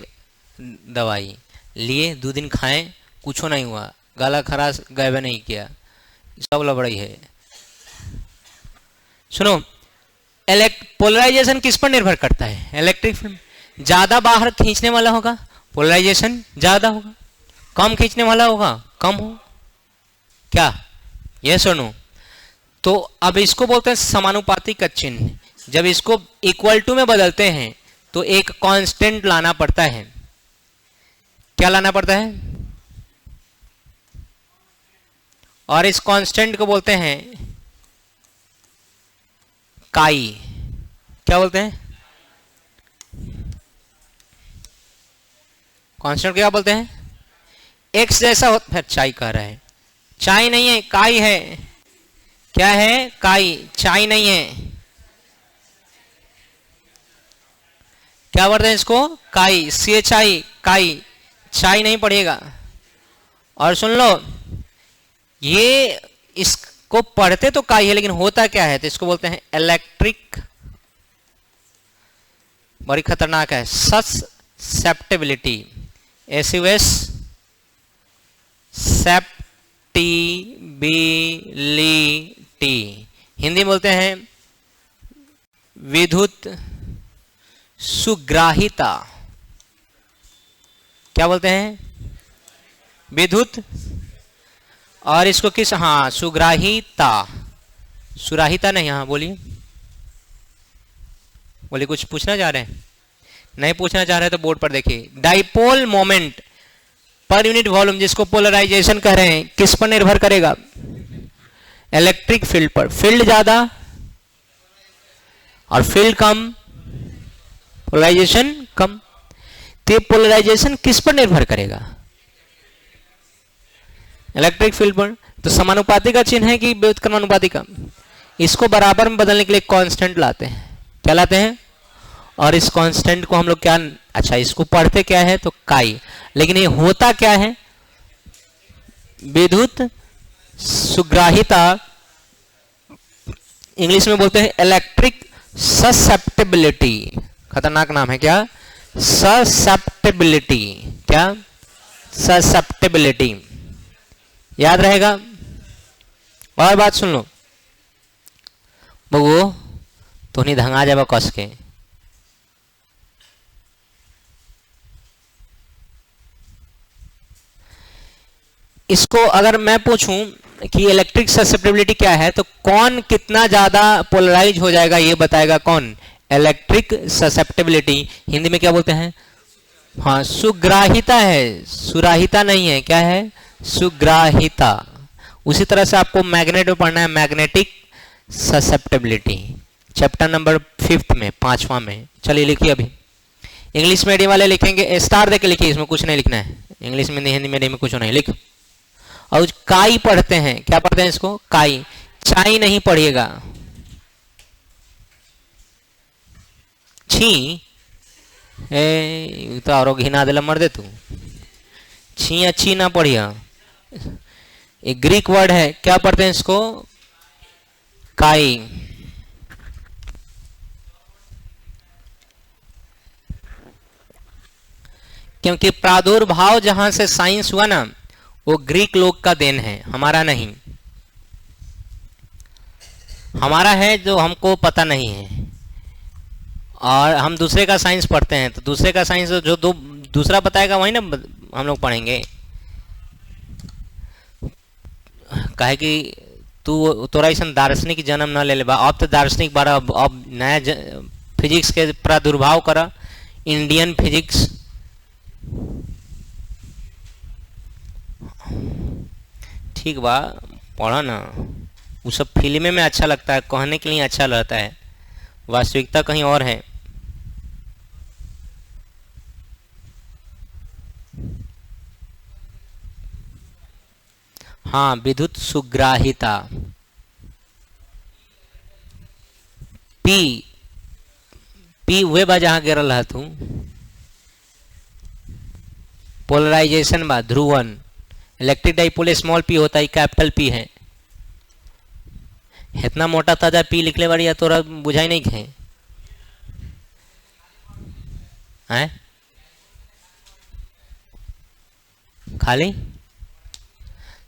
दवाई लिए, 2 दिन खाएं, कुछ नहीं हुआ, गला खराश गायब नहीं किया, सब लबड़ई है। सुनो, पोलराइजेशन किस पर निर्भर करता है? Electric field. ज्यादा बाहर खींचने वाला होगा, पोलराइजेशन ज्यादा होगा। कम खींचने वाला होगा, कम हो। क्या? यस और नो? तो अब इसको बोलते हैं समानुपाती का चिन्ह। जब इसको इक्वल टू में बदलते हैं तो एक कांस्टेंट लाना पड़ता है। क्या लाना पड़ता है? और इस कांस्टेंट को बोलते हैं काई। क्या बोलते हैं? कांस्टेंट क्या बोलते हैं? एक्स जैसा होता है। चाई कह रहा है, चाई नहीं है, काई है। क्या है? काई, चाई नहीं है। क्या बोलते हैं इसको? काई, CHI, काई, चाई नहीं पढ़िएगा। और सुन लो, ये इसको पढ़ते तो काई है, लेकिन होता क्या है? तो इसको बोलते हैं इलेक्ट्रिक, बड़ी खतरनाक है, ससेप्टिबिलिटी, SUS, सेप्टिबिलिटी। हिंदी में बोलते हैं विद्युत सुग्राहिता। क्या बोलते हैं? विद्युत, और इसको किस, हाँ, सुग्राहिता, सुराहिता नहीं, हाँ बोलिए, बोलिए। कुछ पूछना चाह रहे हैं? नहीं पूछना चाह रहे तो बोर्ड पर देखिए। Dipole moment per unit volume, जिसको पोलराइजेशन कह रहे हैं, किस पर निर्भर करेगा? इलेक्ट्रिक फील्ड पर। फील्ड ज्यादा और फील्ड कम, पोलराइजेशन कम। तो पोलराइजेशन किस पर निर्भर करेगा? इलेक्ट्रिक फील्ड पर। तो समानुपाती का चिन्ह है कि व्युत्क्रमानुपाती का? इसको बराबर में बदलने के लिए कांस्टेंट लाते हैं। क्या लाते हैं? और इस कांस्टेंट को हम लोग क्या, अच्छा, इसको पढ़ते क्या है? तो काई, लेकिन ये होता क्या है? विद्युत सुग्राहिता, इंग्लिश में बोलते हैं इलेक्ट्रिक ससेप्टिबिलिटी। खतरनाक नाम है। क्या? ससेप्टिबिलिटी। क्या? ससेप्टिबिलिटी। याद रहेगा। और बात सुन लो बगो, तो नहीं धंगा जाबा कस के। इसको अगर मैं पूछूं कि इलेक्ट्रिक ससेप्टिबिलिटी क्या है, तो कौन कितना ज्यादा पोलराइज हो जाएगा ये बताएगा कौन? Electric susceptibility. हिंदी में क्या बोलते हैं? हाँ, सुग्राहिता है, सुराहिता नहीं है। क्या है? सुग्राहिता। उसी तरह से आपको मैग्नेट में पढ़ना है, मैग्नेटिक ससेप्टिबिलिटी, चैप्टर नंबर 5 में, 5वां में। चलिए लिखिए। अभी इंग्लिश मीडियम वाले लिखेंगे, स्टार देके लिखिए, इसमें कुछ नहीं लिखना है। इंग्लिश में, हिंदी मीडियम में कुछ नहीं लिख। और काई पढ़ते हैं। क्या पढ़ते हैं इसको? काई, चाई नहीं पढ़िएगा। छी, तो और घिना दिला मर दे तू। छी अच्छी ना पढ़िया, एक ग्रीक वर्ड है। क्या पढ़ते हैं इसको? काई। क्योंकि प्रादुर्भाव जहां से साइंस हुआ ना, वो ग्रीक लोग का देन है, हमारा नहीं। हमारा है जो हमको पता नहीं है, और हम दूसरे का साइंस पढ़ते हैं। तो दूसरे का साइंस जो दूसरा बताएगा वही ना हम लोग पढ़ेंगे। कहे कि तू तोरा ऐसा दार्शनिक जन्म न ले बा, अब तो दार्शनिक बारा, अब नया फिजिक्स के प्रादुर्भाव करा, इंडियन फिजिक्स। ठीक बा, पढ़ा ना। वो सब फिल्म में अच्छा लगता है, कहने के लिए अच्छा लगता है, वास्तविकता कहीं और है। हाँ, विद्युत सुग्राहिता। पी वे बा जहां गिरल है तू। पोलराइजेशन बा, Dhruvan. Electric dipole small P होता है, कैपिटल पी है। इतना मोटा ताजा पी लिखले बाड़ी, तोरा बुझाई नहीं है? खाली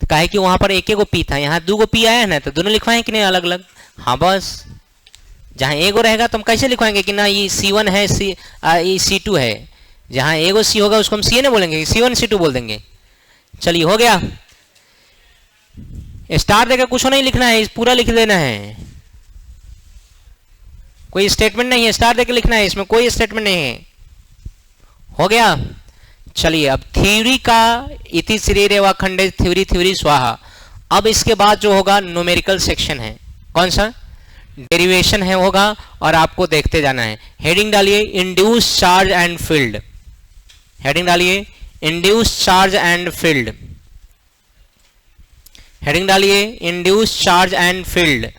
तो काहे कि वहां पर एक एक पी था, यहाँ 2 पी आया है ना, तो दोनों लिखवाएं कि नहीं अलग अलग? हाँ बस, जहां एगो रहेगा तो हम कैसे लिखवाएंगे कि ना ये C1 है, ये C2 है। जहां एगो C होगा उसको हम C ना बोलेंगे, C1 C2 बोल देंगे। चलिए, हो गया। स्टार देकर कुछ नहीं लिखना है, पूरा लिख देना है, कोई स्टेटमेंट नहीं है, स्टार देकर लिखना है, इसमें कोई स्टेटमेंट नहीं है। हो गया। चलिए अब थ्योरी का इति श्री रेवा खंडे थ्योरी थ्योरी स्वाहा। अब इसके बाद जो होगा न्यूमेरिकल सेक्शन है, कौन सा डेरिवेशन है होगा, और आपको देखते जाना है। हेडिंग डालिए induce charge and field, heading डालिए induce charge and field, heading डालिए induce charge and field,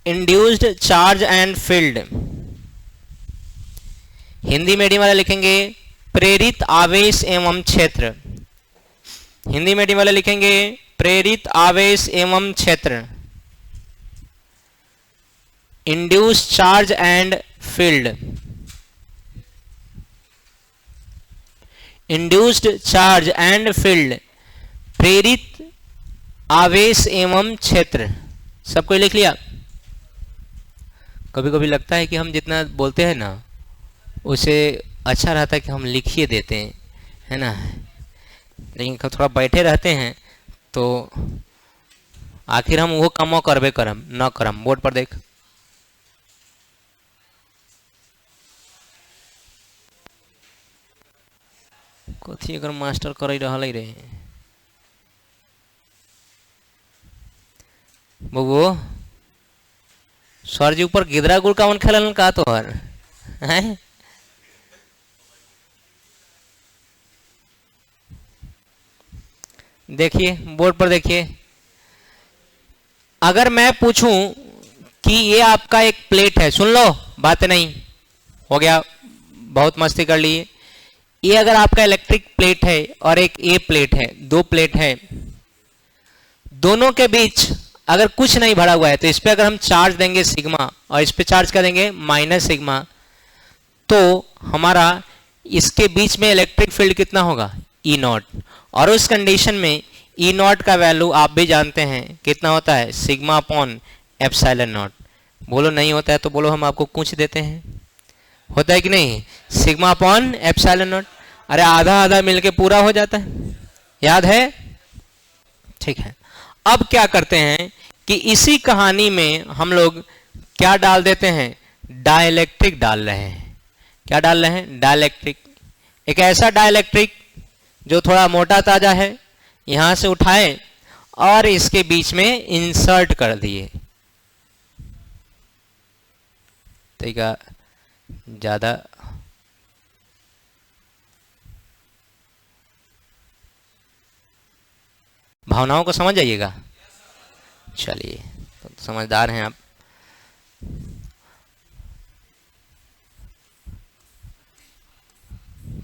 induced charge and field. Hindi medium वाले लिखेंगे प्रेरित आवेश एवं क्षेत्र, हिंदी मीडियम वाले लिखेंगे प्रेरित आवेश एवं क्षेत्र, induce charge and field, induced charge and field, प्रेरित आवेश एवं क्षेत्र। सबको लिख लिया। कभी कभी लगता है कि हम जितना बोलते हैं ना उसे अच्छा रहता है कि हम लिख ही देते हैं, है ना, लेकिन थोड़ा बैठे रहते हैं तो आखिर हम वो कमो करबे करम न करम। बोर्ड पर देख, कथी अगर मास्टर कर रहे बबू, सर जी ऊपर गिदरा गुड़ का खेलन का तो है। देखिए बोर्ड पर देखिए, अगर मैं पूछूं कि ये आपका एक प्लेट है, सुन लो बात नहीं हो गया, बहुत मस्ती कर ली। ये अगर आपका इलेक्ट्रिक प्लेट है और एक ए प्लेट है, दो प्लेट है, दोनों के बीच अगर कुछ नहीं भरा हुआ है तो इस पे अगर हम चार्ज देंगे सिग्मा और इस पे चार्ज कर देंगे माइनस सिग्मा, तो हमारा इसके बीच में इलेक्ट्रिक फील्ड कितना होगा ई नॉट। और उस कंडीशन में ई नॉट का वैल्यू आप भी जानते हैं कितना होता है, सिग्मा अपॉन एप्सिलॉन नॉट। बोलो नहीं होता है तो बोलो, हम आपको कुछ देते हैं, होता है कि नहीं, सिग्मा अपॉन एप्सिलॉन नॉट। अरे आधा आधा मिलके पूरा हो जाता है, याद है, ठीक है। अब क्या करते हैं कि इसी कहानी में हम लोग क्या डाल देते हैं, डाइलेक्ट्रिक डाल रहे हैं। क्या डाल रहे हैं, डाइलेक्ट्रिक। एक ऐसा डाइलेक्ट्रिक जो थोड़ा मोटा ताजा है, यहां से उठाए और इसके बीच में इंसर्ट कर दिए। तो ज्यादा भावनाओं को समझ जाइएगा। चलिए तो समझदार हैं आप।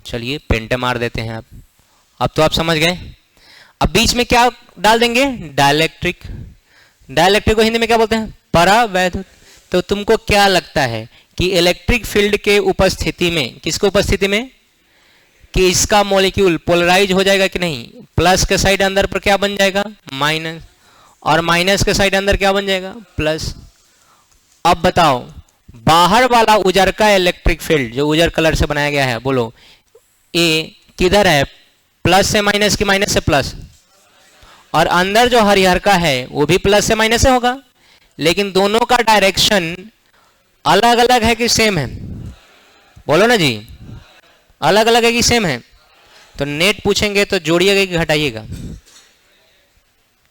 चलिए पेंटे मार देते हैं आप। अब तो आप समझ गए। अब बीच में क्या डाल देंगे, डाइलेक्ट्रिक। डाइलेक्ट्रिक को हिंदी में क्या बोलते हैं, परावैद्युत। तो तुमको क्या लगता है कि इलेक्ट्रिक फील्ड के उपस्थिति में, किसके उपस्थिति में, कि इसका मॉलिक्यूल पोलराइज हो जाएगा कि नहीं। प्लस के साइड अंदर पर क्या बन जाएगा, माइनस, और माइनस के साइड अंदर क्या बन जाएगा, प्लस। अब बताओ बाहर वाला उजर का इलेक्ट्रिक फील्ड जो उजर कलर से बनाया गया है, बोलो ए किधर है, प्लस से माइनस की माइनस से प्लस, और अंदर जो हरिहर का है वो भी प्लस से माइनस से होगा। लेकिन दोनों का डायरेक्शन अलग अलग है कि सेम है, बोलो ना जी, अलग अलग है कि सेम है। तो नेट पूछेंगे तो जोड़िएगा कि घटाइएगा,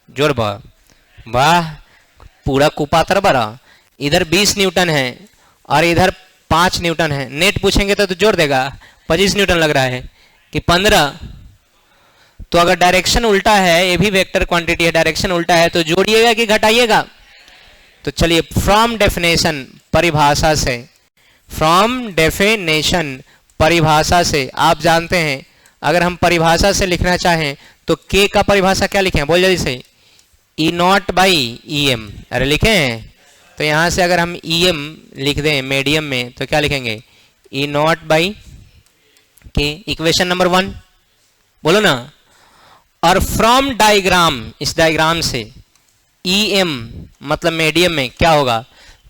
जोड़ वाह पूरा कुपातर बड़ा। इधर 20 न्यूटन है और इधर 5 न्यूटन है। नेट पूछेंगे तो जोड़ देगा, 25 न्यूटन लग रहा है कि 15। तो अगर डायरेक्शन उल्टा है, ये भी वेक्टर क्वांटिटी है, डायरेक्शन उल्टा है तो जोड़िएगा कि घटाइएगा। तो चलिए फ्रॉम डेफिनेशन, परिभाषा से, फ्रॉम डेफिनेशन परिभाषा से आप जानते हैं, अगर हम परिभाषा से लिखना चाहें तो के का परिभाषा क्या लिखें, बोल जल्दी से, ई नॉट बाई ई एम। अरे लिखे हैं तो यहां से अगर हम ई एम लिख दें मीडियम में तो क्या लिखेंगे, ई नॉट बाई के। इक्वेशन नंबर 1 बोलो ना। और फ्रॉम डायग्राम, इस डायग्राम से ई एम मतलब मीडियम में क्या होगा,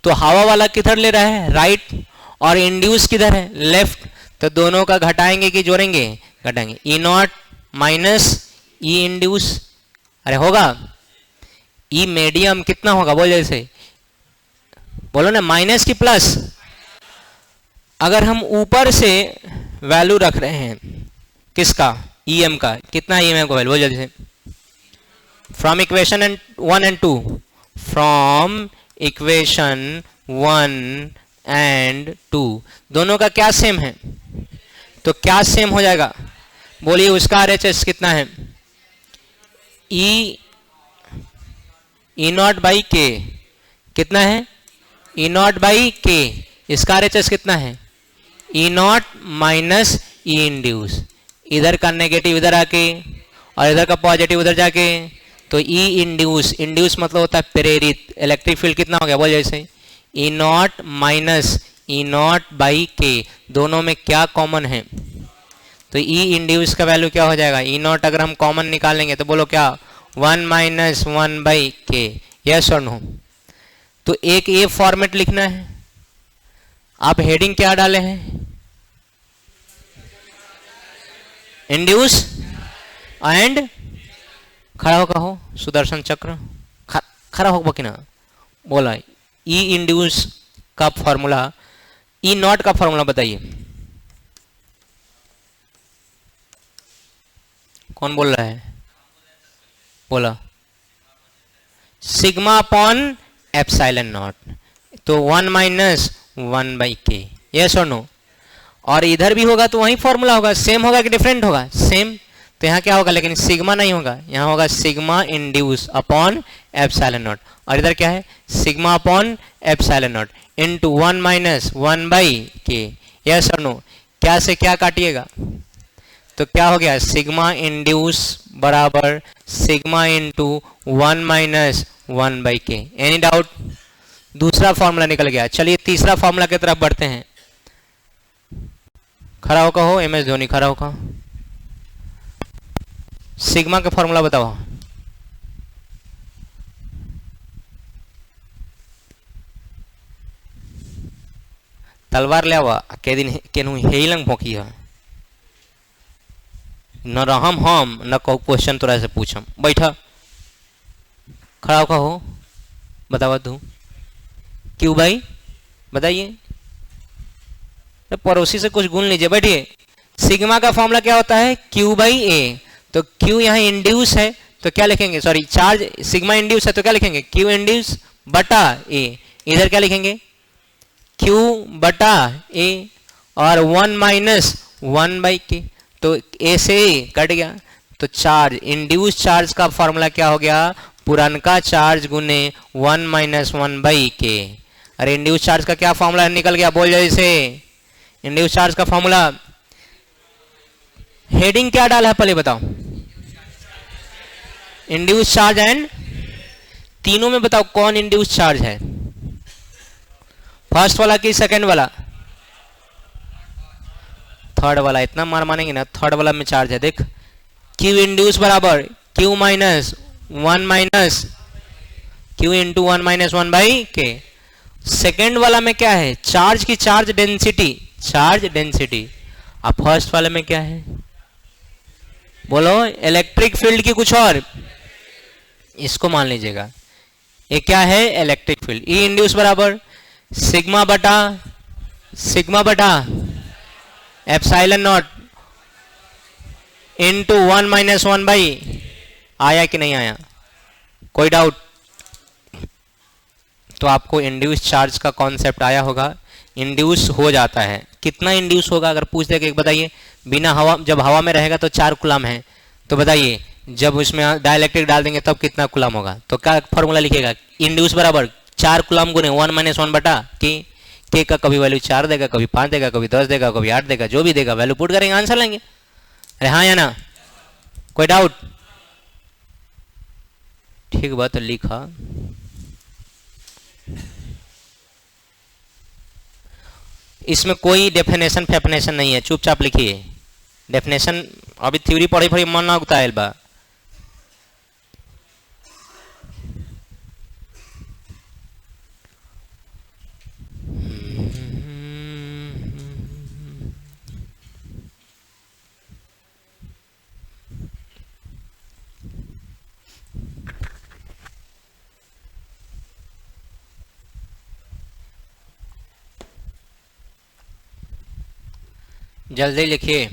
तो हवा वाला किधर ले रहा है, राइट, और इंड्यूस किधर है, लेफ्ट। तो दोनों का घटाएंगे कि जोड़ेंगे, घटाएंगे। ई नॉट माइनस ई इंड्यूस, अरे होगा। ई मीडियम कितना होगा बोल जैसे, बोलो ना माइनस की प्लस। अगर हम ऊपर से वैल्यू रख रहे हैं किसका, ईएम का, कितना ईएम का वैल्यू बोल जल्दी से, from equation and 1 and 2, from equation 1 and 2 दोनों का क्या सेम है, तो क्या सेम हो जाएगा बोलिए, उसका आरएचएस कितना है, ई नॉट बाई के, कितना है ई नॉट बाई के, इसका आरएचएस कितना है ई नॉट माइनस ई इंड्यूस, इधर का नेगेटिव इधर आके और इधर का पॉजिटिव उधर जाके, तो ई इंड्यूस, इंड्यूस मतलब होता है प्रेरित, इलेक्ट्रिक फील्ड कितना हो गया बोल जैसे, E naught minus E naught by K, दोनों में क्या कॉमन है, तो ई इंड्यूस का वैल्यू क्या हो जाएगा, ई नॉट अगर हम कॉमन निकालेंगे तो बोलो क्या, 1 माइनस 1 बाई के, यस और नो। तो एक ये फॉर्मेट लिखना है। आप हेडिंग क्या डाले हैं, इंड्यूस एंड, खड़ा हो कहो सुदर्शन चक्र, खड़ा हो बकिना बोला, ई इंड्यूस का फॉर्मूला, ई नॉट का फॉर्मूला बताइए, कौन बोल रहा है, बोला सिग्मा अपॉन एप्सिलॉन नॉट, तो 1 माइनस 1 बाई के, यस और नो। और इधर भी होगा तो वही फॉर्मूला होगा, सेम होगा कि डिफरेंट होगा, सेम, तो यहाँ क्या होगा, लेकिन सिग्मा नहीं होगा, यहाँ होगा sigma induce upon epsilon not, और इधर क्या है sigma upon epsilon not into 1 minus 1 by के, यस और नो। क्या से क्या काटिएगा, तो क्या हो गया, सिग्मा इंड्यूस बराबर सिग्मा इंटू 1 माइनस 1 बाई के, एनी डाउट, दूसरा फॉर्मूला निकल गया। चलिए तीसरा फॉर्मूला की तरफ बढ़ते हैं, खड़ा होकर हो एम एस धोनी, खड़ा होकर, सिग्मा का फॉर्मूला बताओ, तलवार ले आवा के दिन केनू हेलंग भोंकी है, न रहम हम न कहू क्वेश्चन तोरा से पूछम, बैठा खड़ा होकर हो, बतावा तू क्यों भाई बताइए, तो पड़ोसी से कुछ गुण लीजिए, बैठिए। सिग्मा का फॉर्मूला क्या होता है, क्यू बाई ए, तो क्यू यहाँ इंड्यूस है तो क्या लिखेंगे, सॉरी चार्ज, सिग्मा इंड्यूस है तो क्या लिखेंगे, क्यू इंड्यूस बटा ए, इधर क्या लिखेंगे क्यू बटा ए, और 1 माइनस 1 बाई के, तो ए से कट गया, तो चार्ज, इंड्यूस चार्ज का फॉर्मूला क्या हो गया, पुरानका चार्ज गुने 1 माइनस 1 बाई के। अरे इंड्यूस चार्ज का क्या फॉर्मूला निकल गया बोल जैसे, इंड्यूस चार्ज का फॉर्मूला, हेडिंग क्या डाला है पहले बताओ, इंड्यूस चार्ज एंड, तीनों में बताओ कौन इंड्यूस चार्ज है, फर्स्ट वाला कि सेकंड वाला, थर्ड वाला, इतना मार मानेंगे ना, थर्ड वाला में चार्ज है, देख क्यू इंड्यूस बराबर Q minus 1 minus Q into 1 minus 1 by के। सेकेंड वाला में क्या है, चार्ज की चार्ज डेंसिटी, चार्ज डेंसिटी, अब फर्स्ट वाले में क्या है बोलो, इलेक्ट्रिक फील्ड की कुछ और, इसको मान लीजिएगा, ये क्या है इलेक्ट्रिक फील्ड, ई इंड्यूस बराबर सिग्मा बटा epsilon not into 1 minus 1 by, आया कि नहीं आया, कोई डाउट, तो आपको इंड्यूस चार्ज का कॉन्सेप्ट आया होगा, इंड्यूस हो जाता है, कितना इंड्यूस होगा अगर पूछ दे कि बताइए, बिना हवा, जब हवा में रहेगा तो 4 कूलम है, तो बताइए जब उसमें डाइलेक्ट्रिक डाल देंगे तब कितना कूलम होगा, तो क्या फॉर्मूला लिखेगा, इंड्यूस बराबर 4 कूलम गुने 1 माइनस 1 बटा के का कभी वैल्यू 4 देगा, कभी 5 देगा, कभी 10 देगा, कभी 8 देगा, जो भी देगा वैल्यू पुट करेंगे, आंसर लेंगे। अरे हाँ या ना, कोई डाउट, ठीक बात लिखा, इसमें कोई डेफिनेशन फेफिनेशन नहीं है, चुपचाप लिखिए, डेफिनेशन अभी थ्योरी पढ़ी पढ़ी मन ना उगता है बा, जल्दी लिखिए।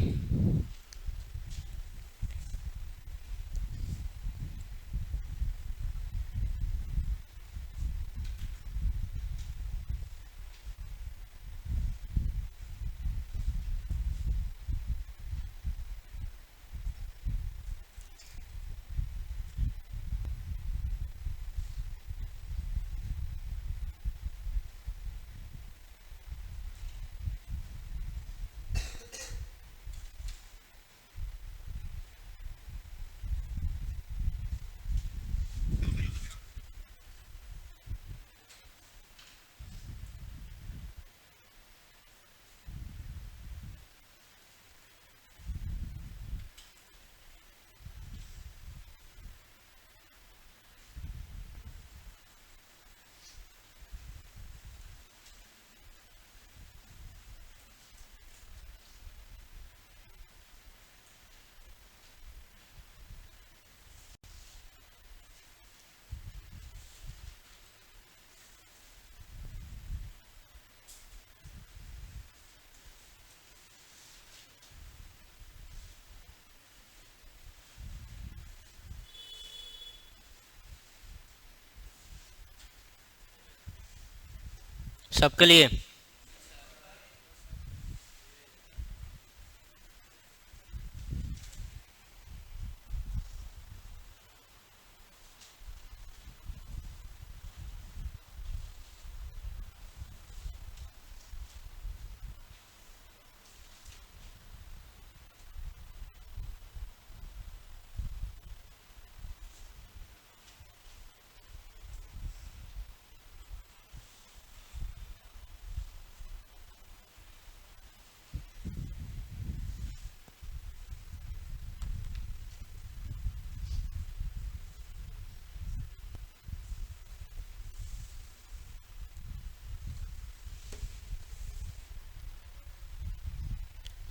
सबके लिए।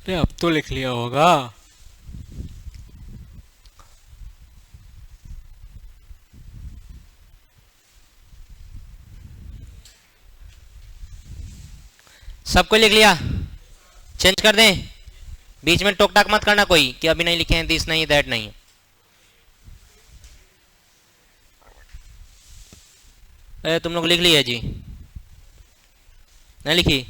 अरे अब तो लिख लिया होगा। सबको लिख लिया? चेंज कर दें? बीच में टोक टाक मत करना कोई कि अभी नहीं लिखे हैं, दिस नहीं, दैट नहीं। अरे तुम लोग लिख लिया जी? नहीं लिखी?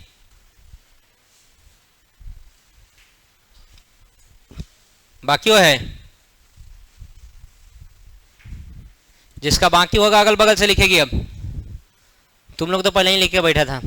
बाकी वो है? जिसका बाकी होगा अगल बगल से लिखेगी। अब तुम लोग तो पहले ही लिख के बैठा था।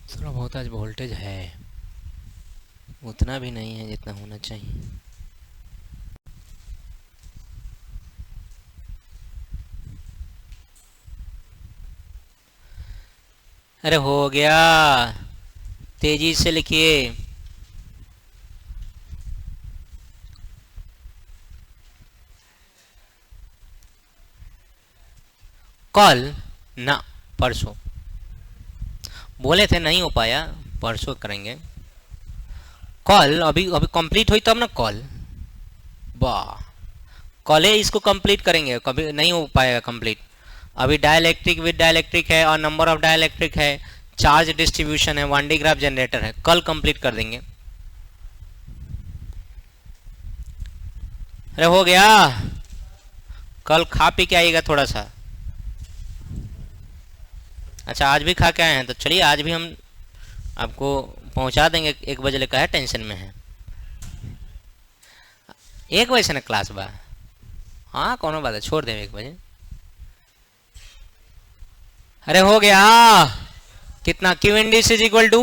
थोड़ा बहुत आज वोल्टेज है, उतना भी नहीं है जितना होना चाहिए। अरे हो गया, तेजी से लिखिए। कल ना, परसों बोले थे, नहीं हो पाया, परसों करेंगे। कल अभी अभी कंप्लीट हुई तब ना कल। वाह, कल ही इसको कंप्लीट करेंगे, कभी नहीं हो पाएगा कंप्लीट। अभी डाइलेक्ट्रिक विद डाइलेक्ट्रिक है और नंबर ऑफ डाइलेक्ट्रिक है, चार्ज डिस्ट्रीब्यूशन है, 1D ग्राफ जनरेटर है, कल कंप्लीट कर देंगे। अरे हो गया, कल खा पी के आइएगा थोड़ा सा। अच्छा आज भी खा के आए हैं, तो चलिए आज भी हम आपको पहुंचा देंगे। 1 बजे लेकर है, टेंशन में है। 1 बजे से ना क्लास बा? हाँ कोनो बात है, छोड़ दें 1 बजे। अरे हो गया, कितना Q index is equal to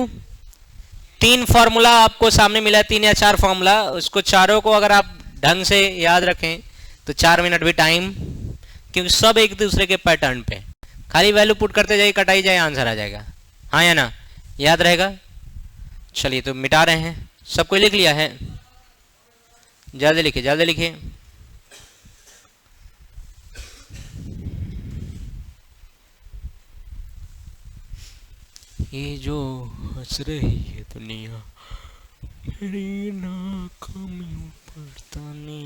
3 formula आपको सामने मिला, 3 या 4 फॉर्मूला, उसको चारों को अगर आप ढंग से याद रखें तो 4 मिनट भी टाइम, क्योंकि सब एक दूसरे के पैटर्न पे, खाली वैल्यू पुट करते जाइए, कटाई जाए, आंसर आ जाएगा। हाँ या ना, याद रहेगा। चलिए तो मिटा रहे हैं, सब कोई लिख लिया है? जल्दी लिखिए, जल्दी लिखिए। ये जो हंस रही है दुनिया मेरी नाकामियों पर ताने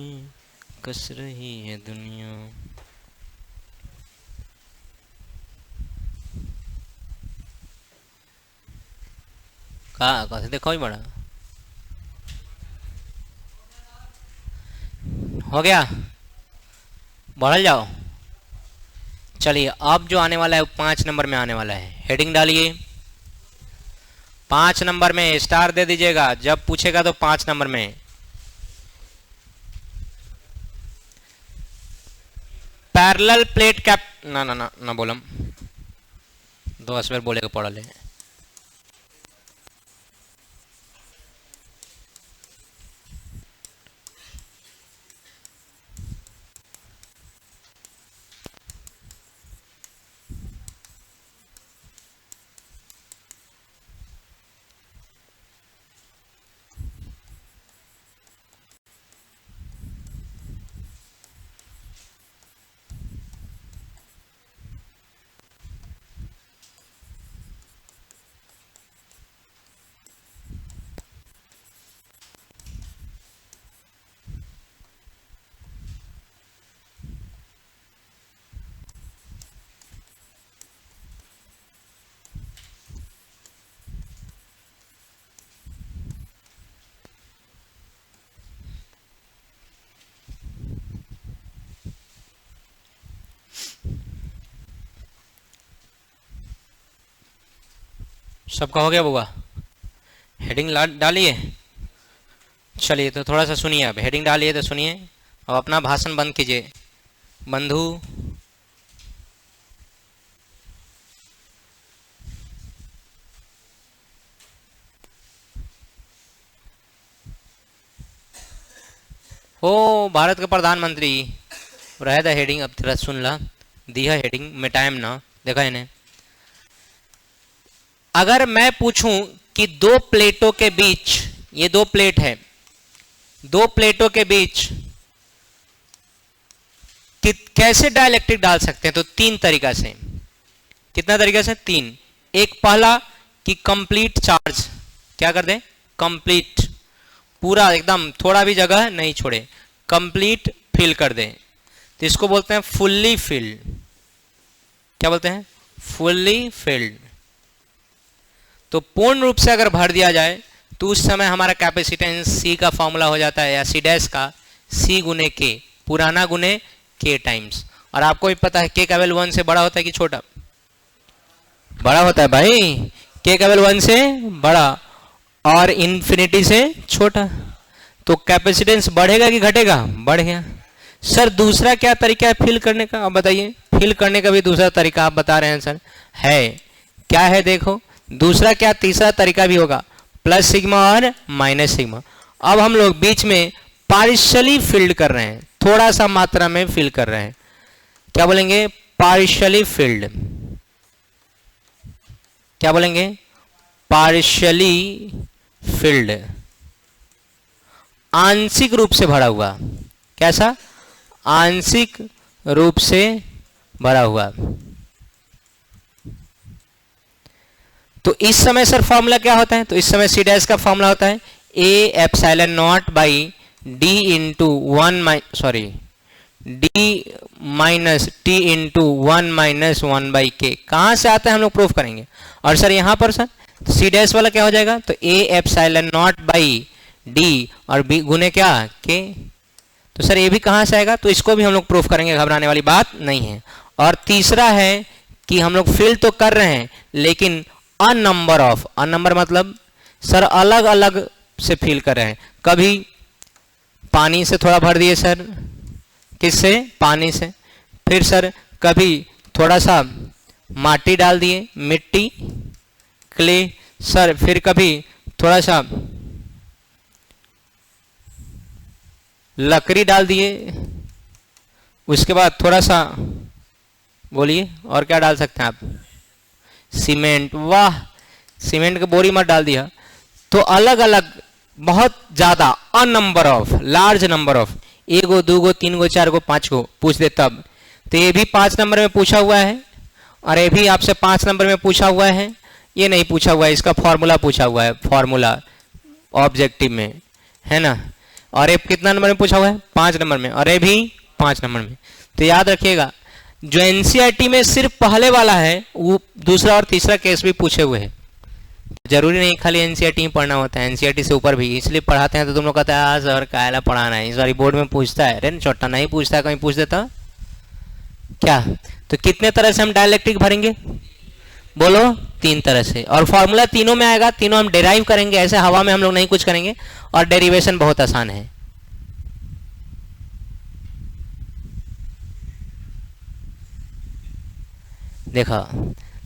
कस रही है दुनिया। कहा देखो ही बड़ा हो गया, बढ़ जाओ। चलिए अब जो आने वाला है वो 5 नंबर में आने वाला है। हेडिंग डालिए, 5 नंबर में स्टार दे दीजिएगा, जब पूछेगा तो 5 नंबर में। पैरेलल प्लेट कैप ना ना ना ना बोलम, 2 बार बोलेगा पढ़ ले। सबका हो गया बुआ? हेडिंग डालिए। चलिए तो थोड़ा सा सुनिए, अब हेडिंग डालिए तो सुनिए, अब अपना भाषण बंद कीजिए। बंधु ओ भारत का प्रधानमंत्री रह द हेडिंग, अब तेरा सुन ला, दिया हेडिंग में टाइम ना देखा इन्हें। अगर मैं पूछूं कि 2 प्लेटों के बीच, ये 2 प्लेट है, 2 प्लेटों के बीच कैसे डाइलेक्ट्रिक डाल सकते हैं, तो 3 तरीका से। कितना तरीका से? 3। एक पहला कि कंप्लीट चार्ज, क्या कर दें? कंप्लीट, पूरा एकदम, थोड़ा भी जगह नहीं छोड़े, कंप्लीट फिल कर दें, तो इसको बोलते हैं फुल्ली फिल्ड। क्या बोलते हैं? Fully filled. तो पूर्ण रूप से अगर भर दिया जाए तो उस समय हमारा कैपेसिटेंस C का फॉर्मूला हो जाता है, या C डैश का C गुने K, पुराना गुने K टाइम्स। और आपको भी पता है K का वैल्यू 1 से बड़ा होता है कि छोटा? बड़ा होता है भाई, K का वैल्यू 1 से बड़ा और इन्फिनिटी से छोटा। तो कैपेसिटेंस बढ़ेगा कि घटेगा? बढ़ गया। सर दूसरा क्या तरीका है फिल करने का, आप बताइए। फिल करने का भी दूसरा तरीका आप बता रहे हैं सर, है क्या है? देखो दूसरा क्या, तीसरा तरीका भी होगा, प्लस सिग्मा और माइनस सिग्मा। अब हम लोग बीच में पार्शियली फिल्ड कर रहे हैं, थोड़ा सा मात्रा में फिल कर रहे हैं, क्या बोलेंगे? Partially field. क्या बोलेंगे? पार्शियली फिल्ड, आंशिक रूप से भरा हुआ। कैसा? आंशिक रूप से भरा हुआ। तो इस समय सर फॉर्मूला क्या होता है? तो इस समय C डैश का फॉर्मूला होता है A epsilon naught by D into 1 D minus T into 1 minus 1 by K। कहाँ से आता है हम लोग प्रूफ करेंगे। और सर यहाँ पर सर C डैश वाला क्या हो जाएगा? तो A epsilon naught by D और B गुने क्या? K। तो सर ये भी कहाँ से आएगा? तो इसको भी हम लोग प्रूफ करेंगे, घबराने वाली बात नहीं है। और तीसरा है कि हम लोग फिल तो कर रहे हैं लेकिन a number of, a number मतलब सर अलग अलग से फिल कर रहे हैं। कभी पानी से थोड़ा भर दिए सर, किससे? पानी से। फिर सर कभी थोड़ा सा माटी डाल दिए, मिट्टी, क्ले, सर फिर कभी थोड़ा सा लकड़ी डाल दिए, उसके बाद थोड़ा सा, बोलिए और क्या डाल सकते हैं आप, सीमेंट। वाह, सीमेंट की बोरी मत डाल दिया। तो अलग अलग बहुत ज्यादा, a number of, large number of, 1 गो 2 गो 3 गो 4 गो 5 गो पूछ दे तब। तो ये भी 5 नंबर में पूछा हुआ है और ये भी आपसे 5 नंबर में पूछा हुआ है। ये नहीं पूछा हुआ है, इसका फॉर्मूला पूछा हुआ है, फॉर्मूला ऑब्जेक्टिव में, है ना। और ये कितना नंबर में पूछा हुआ है, 5 नंबर में, और ये भी 5 नंबर में। तो याद रखिएगा, जो एनसीईआरटी में सिर्फ पहले वाला है वो दूसरा और तीसरा केस भी पूछे हुए हैं। जरूरी नहीं खाली एनसीईआरटी ही पढ़ना होता है, एनसीईआरटी से ऊपर भी इसलिए पढ़ाते हैं। तो तुम लोग कहते हैं सर कायला पढ़ाना है, इस बार बोर्ड में पूछता है। अरे छोटा नहीं पूछता, कहीं पूछ देता क्या। तो कितने तरह से हम डायलैक्ट्रिक भरेंगे, बोलो 3 तरह से, और फॉर्मूला तीनों में आएगा, तीनों हम डेराइव करेंगे। ऐसे हवा में हम लोग नहीं कुछ करेंगे, और डेरिवेशन बहुत आसान है। देखा,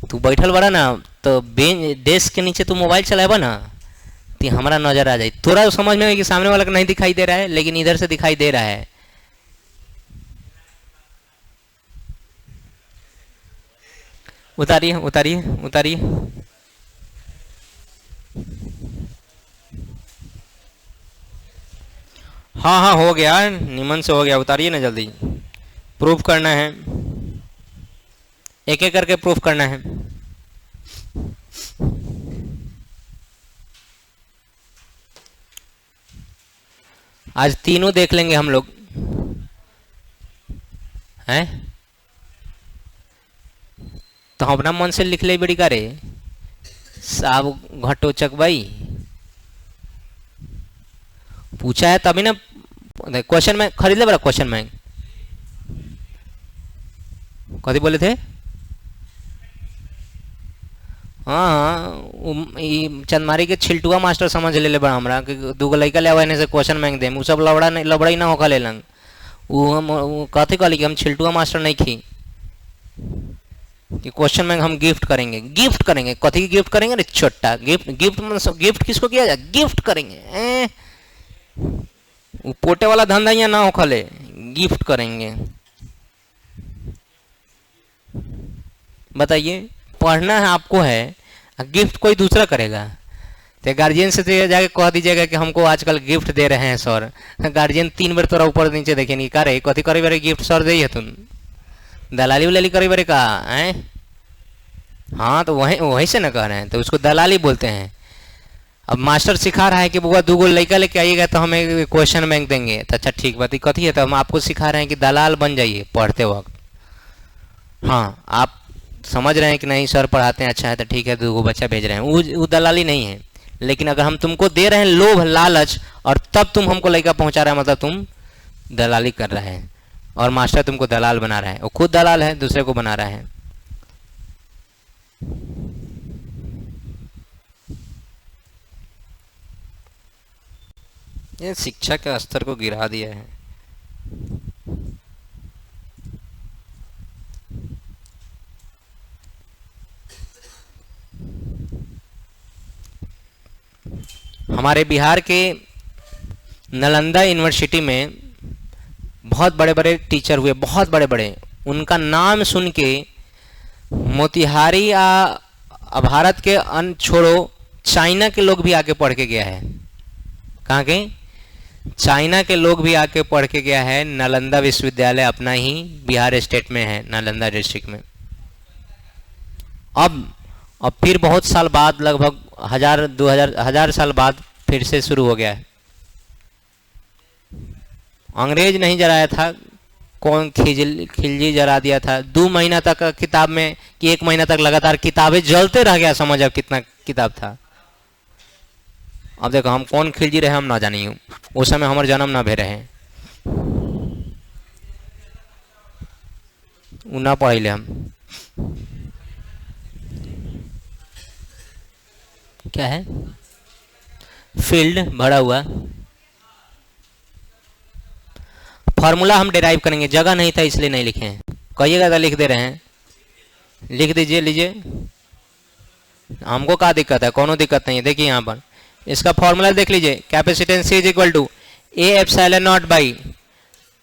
तू बैठल बड़ा ना, तो बेंच डेस्क के नीचे तू मोबाइल चलाएबा ना, तो हमारा नजर आ जाए। थोड़ा समझ में कि सामने वाला को नहीं दिखाई दे रहा है, लेकिन इधर से दिखाई दे रहा है। उतारिए उतारिए उतारिए। हाँ हाँ हो गया, निमन से हो गया, उतारिए ना जल्दी। प्रूफ करना है, एक एक करके प्रूफ करना है। आज तीनों देख लेंगे हम लोग, हैं। तो हम अपना मन से लिख ले बड़ी करे साहब, घटोचक भाई पूछा है तभी ना। क्वेश्चन में खरीद ले बड़ा, क्वेश्चन में कथी बोले थे। हाँ हाँ, चंदमारी के छिलटुआ मास्टर समझ ले बड़ा हमरा कि 2 गो लड़का ले आवे से क्वेश्चन मांग दे, उ सब लबड़ा नहीं, लबड़ा ही ना होखा ले लंग। वो हम कथी कहली कि हम छिलटुआ मास्टर नहीं खी कि क्वेश्चन में हम गिफ्ट करेंगे। गिफ्ट करेंगे, कथी की गिफ्ट करेंगे रे छोटा, गिफ्ट गिफ्ट मतलब गिफ्ट किसको किया जाए, गिफ्ट करेंगे। वो पोटे वाला धंधा यहाँ ना हो खले, गिफ्ट करेंगे। बताइए, पढ़ना है आपको है, गिफ्ट कोई दूसरा करेगा। तो गार्जियन से तो जाके कह दीजिएगा कि हमको आजकल गिफ्ट दे रहे हैं सर। गार्जियन 3 बार तोरा ऊपर नीचे देखे नहीं, करे कथी करे बारे गिफ्ट सर दे तुम, दलाली उलाली करे बारे का है। हाँ तो वही वही से ना कह रहे हैं, तो उसको दलाली बोलते हैं। अब मास्टर सिखा रहा है कि बुआ 2 गो लड़का लेके आइएगा तो हमें क्वेश्चन बैंक देंगे, तो अच्छा ठीक बात कथी है, तो हम आपको सिखा रहे हैं कि दलाल बन जाइए पढ़ते वक्त। हाँ आप समझ रहे हैं कि नहीं सर पढ़ाते हैं अच्छा है, तो ठीक है 2 गो बच्चा भेज रहे हैं, वो दलाली नहीं है। लेकिन अगर हम तुमको दे रहे हैं लोभ लालच और तब तुम हमको लड़का पहुंचा रहे हैं, मतलब तुम दलाली कर रहे हैं, और मास्टर तुमको दलाल बना रहा है। वो खुद दलाल है, दूसरे को बना रहा है। ये शिक्षा के स्तर को गिरा दिया है। हमारे बिहार के नालंदा यूनिवर्सिटी में बहुत बड़े बड़े टीचर हुए, बहुत बड़े बड़े। उनका नाम सुन के मोतिहारी भारत के अन्य छोड़ो, चाइना के लोग भी आके पढ़ के गया है। कहाँ के, चाइना के लोग भी आके पढ़ के गया है। नालंदा विश्वविद्यालय अपना ही बिहार स्टेट में है, नालंदा डिस्ट्रिक्ट में। अब फिर बहुत साल बाद, लगभग 1000 साल बाद फिर से शुरू हो गया है। अंग्रेज नहीं जलाया था, कौन खिलजी जला दिया था 2 महीना तक किताब में, कि 1 महीना तक लगातार किताबें जलते रह गया। समझ अब कितना किताब था। अब देखो हम कौन खिलजी रहे हम ना जानी, उस समय हमारे जन्म ना भे रहे, ना पढ़े हम। क्या है, फील्ड भरा हुआ। फॉर्मूला हम डिराइव करेंगे, जगह नहीं था इसलिए नहीं लिखे हैं। कहिएगा तो लिख दे रहे हैं, लिख दीजिए, लीजिए हमको क्या दिक्कत है, कोनो दिक्कत नहीं है। देखिए यहाँ पर इसका फॉर्मूला देख लीजिए, capacitance C is equal to a epsilon naught by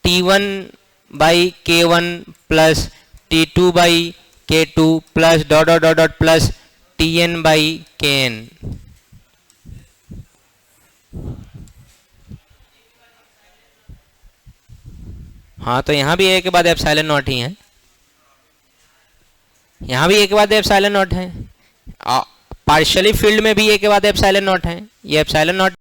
T1 by K1 plus T2 by K2 plus dot dot dot dot plus Tn by Kn। हाँ तो यहाँ भी ए के बाद एप्सिलॉन नॉट ही है, यहाँ भी ए के बाद एप्सिलॉन नॉट है, पार्शियली फील्ड में भी ए के बाद एप्सिलॉन नॉट है। ये एप्सिलॉन नॉट